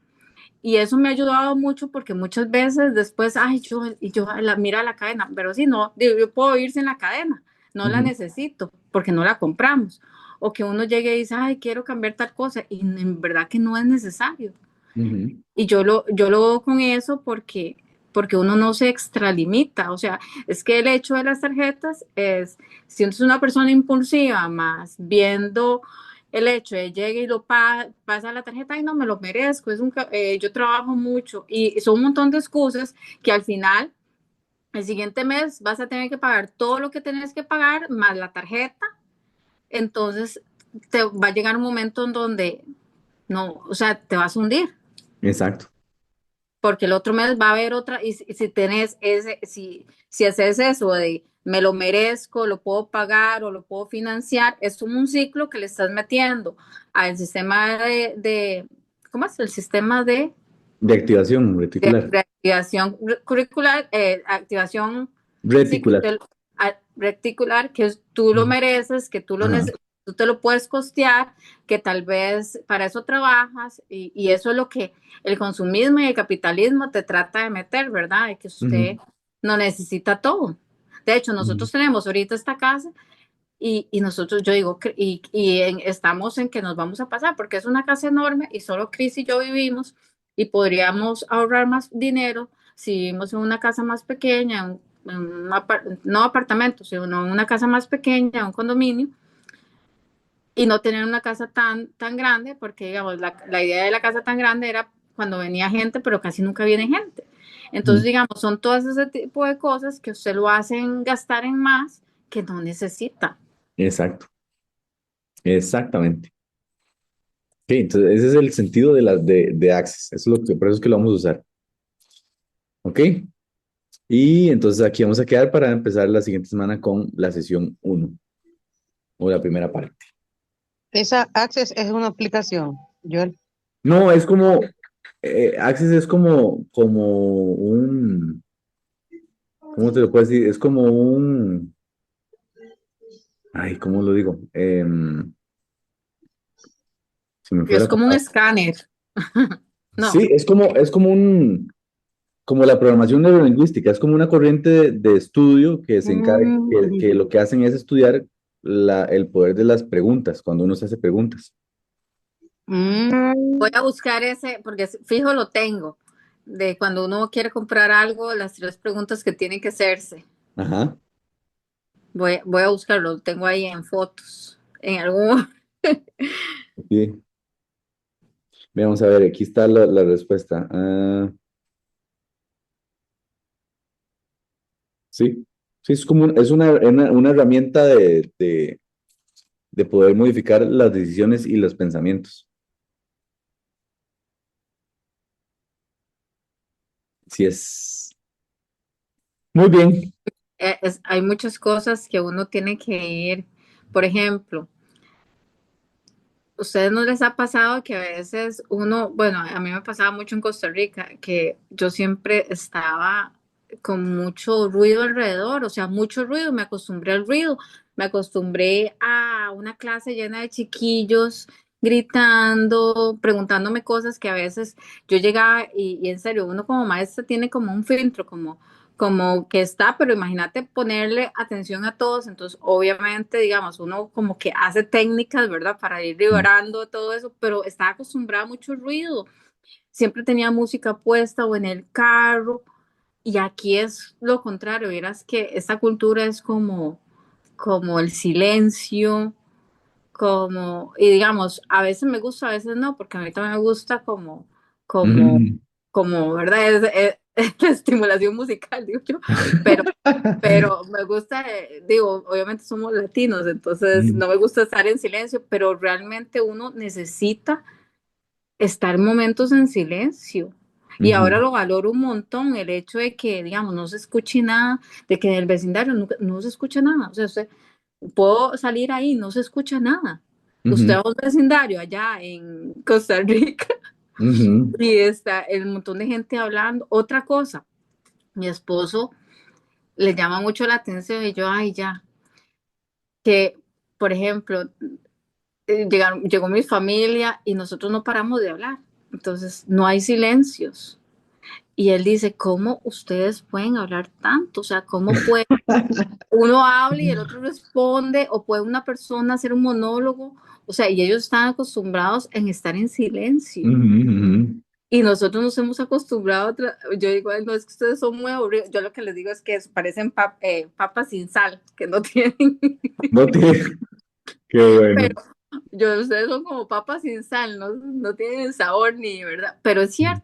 Y eso me ha ayudado mucho porque muchas veces después, ay, yo mira la cadena, pero si no, digo, yo puedo ir sin la cadena, no la ujú, necesito porque no la compramos. O que uno llegue y dice, ay, quiero cambiar tal cosa y en verdad que no es necesario. ujú. Y yo lo veo con eso porque uno no se extralimita. O sea, es que el hecho de las tarjetas es, si uno es una persona impulsiva, más viendo el hecho de llegue y pasa la tarjeta, y no me lo merezco, yo trabajo mucho y son un montón de excusas que al final, el siguiente mes vas a tener que pagar todo lo que tenés que pagar más la tarjeta. Entonces, te va a llegar un momento en donde no, o sea, te vas a hundir Exacto. porque el otro mes va a haber otra, y si tenés si haces eso de me lo merezco, lo puedo pagar o lo puedo financiar, es como un ciclo que le estás metiendo al sistema ¿cómo es? El sistema De activación de reticular. reactivación curricular, activación sí, Reticular. reticular, que tú lo Ujú. mereces, que Ajá. tú te lo puedes costear, que tal vez para eso trabajas, y eso es lo que el consumismo y el capitalismo te trata de meter, ¿verdad? De que usted Ujú, no necesita todo. De hecho, ujú, nosotros tenemos ahorita esta casa y nosotros, yo digo, estamos en que nos vamos a pasar, porque es una casa enorme y solo Chris y yo vivimos y podríamos ahorrar más dinero si vivimos en una casa más pequeña, no apartamento, sino una casa más pequeña, un condominio, y no tener una casa tan grande, porque digamos, la idea de la casa tan grande era cuando venía gente, pero casi nunca viene gente. Entonces, Mm, digamos, son todas ese tipo de cosas que usted lo hacen gastar en más que no necesita. exacto, exactamente. Ok, entonces ese es el sentido de Access. Eso es lo que, por eso es que lo vamos a usar. Ok. Y entonces aquí vamos a quedar para empezar la siguiente semana con la sesión uno o la primera parte. Esa Access es una aplicación, Joel. No, es como, Access es como ¿cómo te lo puedo decir? Es como ay, ¿cómo lo digo? Se me fue Es la como un palabra. escáner, Sí, no. como la programación neurolingüística, es como una corriente de estudio que se encarga, que Mm, lo que hacen es estudiar el poder de las preguntas, cuando uno se hace preguntas. Voy mm. a buscar ese, porque fijo lo tengo, de cuando uno quiere comprar algo, las 3 preguntas que tienen que hacerse. Ajá. Voy a buscarlo, lo tengo ahí en fotos, en algún... Sí. Vamos a ver, aquí está la respuesta. Sí, sí, es como es una herramienta de poder modificar las decisiones y los pensamientos. Sí, es muy bien. hay muchas cosas que uno tiene que ir. Por ejemplo, ¿ustedes no les ha pasado que a veces uno, bueno, a mí me pasaba mucho en Costa Rica, que yo siempre estaba con mucho ruido alrededor, o sea, mucho ruido, me acostumbré al ruido, me acostumbré a una clase llena de chiquillos gritando, preguntándome cosas que a veces yo llegaba y en serio, uno como maestra tiene como un filtro, como que está, pero imagínate ponerle atención a todos, entonces obviamente, digamos, uno como que hace técnicas, ¿verdad? Para ir liberando todo eso, pero estaba acostumbrada a mucho ruido, siempre tenía música puesta o en el carro, y aquí es lo contrario, verás que esta cultura es como el silencio, y digamos, a veces me gusta, a veces no, porque a mí también me gusta como, Ujú, ¿verdad? Es la estimulación musical, digo yo, pero, pero me gusta, digo, obviamente somos latinos, entonces ujú, no me gusta estar en silencio, pero realmente uno necesita estar momentos en silencio. Y ahora ujú, lo valoro un montón, el hecho de que, digamos, no se escuche nada, de que en el vecindario no se escucha nada. O sea, puedo salir ahí, no se escucha nada. Usted va ujú, a un vecindario allá en Costa Rica ujú, y está el montón de gente hablando. Otra cosa, mi esposo le llama mucho la atención y yo, ay, ya, que, por ejemplo, llegó mi familia y nosotros no paramos de hablar. Entonces, no hay silencios. Y él dice, ¿cómo ustedes pueden hablar tanto? O sea, ¿cómo puede uno habla y el otro responde? ¿O puede una persona hacer un monólogo? O sea, y ellos están acostumbrados en estar en silencio. ujú, ujú. Y nosotros nos hemos acostumbrado a yo digo, "Ay, no, es que ustedes son muy aburridos". Yo lo que les digo es que parecen papas sin sal, que no tienen, No tiene, qué bueno. pero ustedes son como papas sin sal, no tienen sabor ni, ¿verdad? Pero es cierto,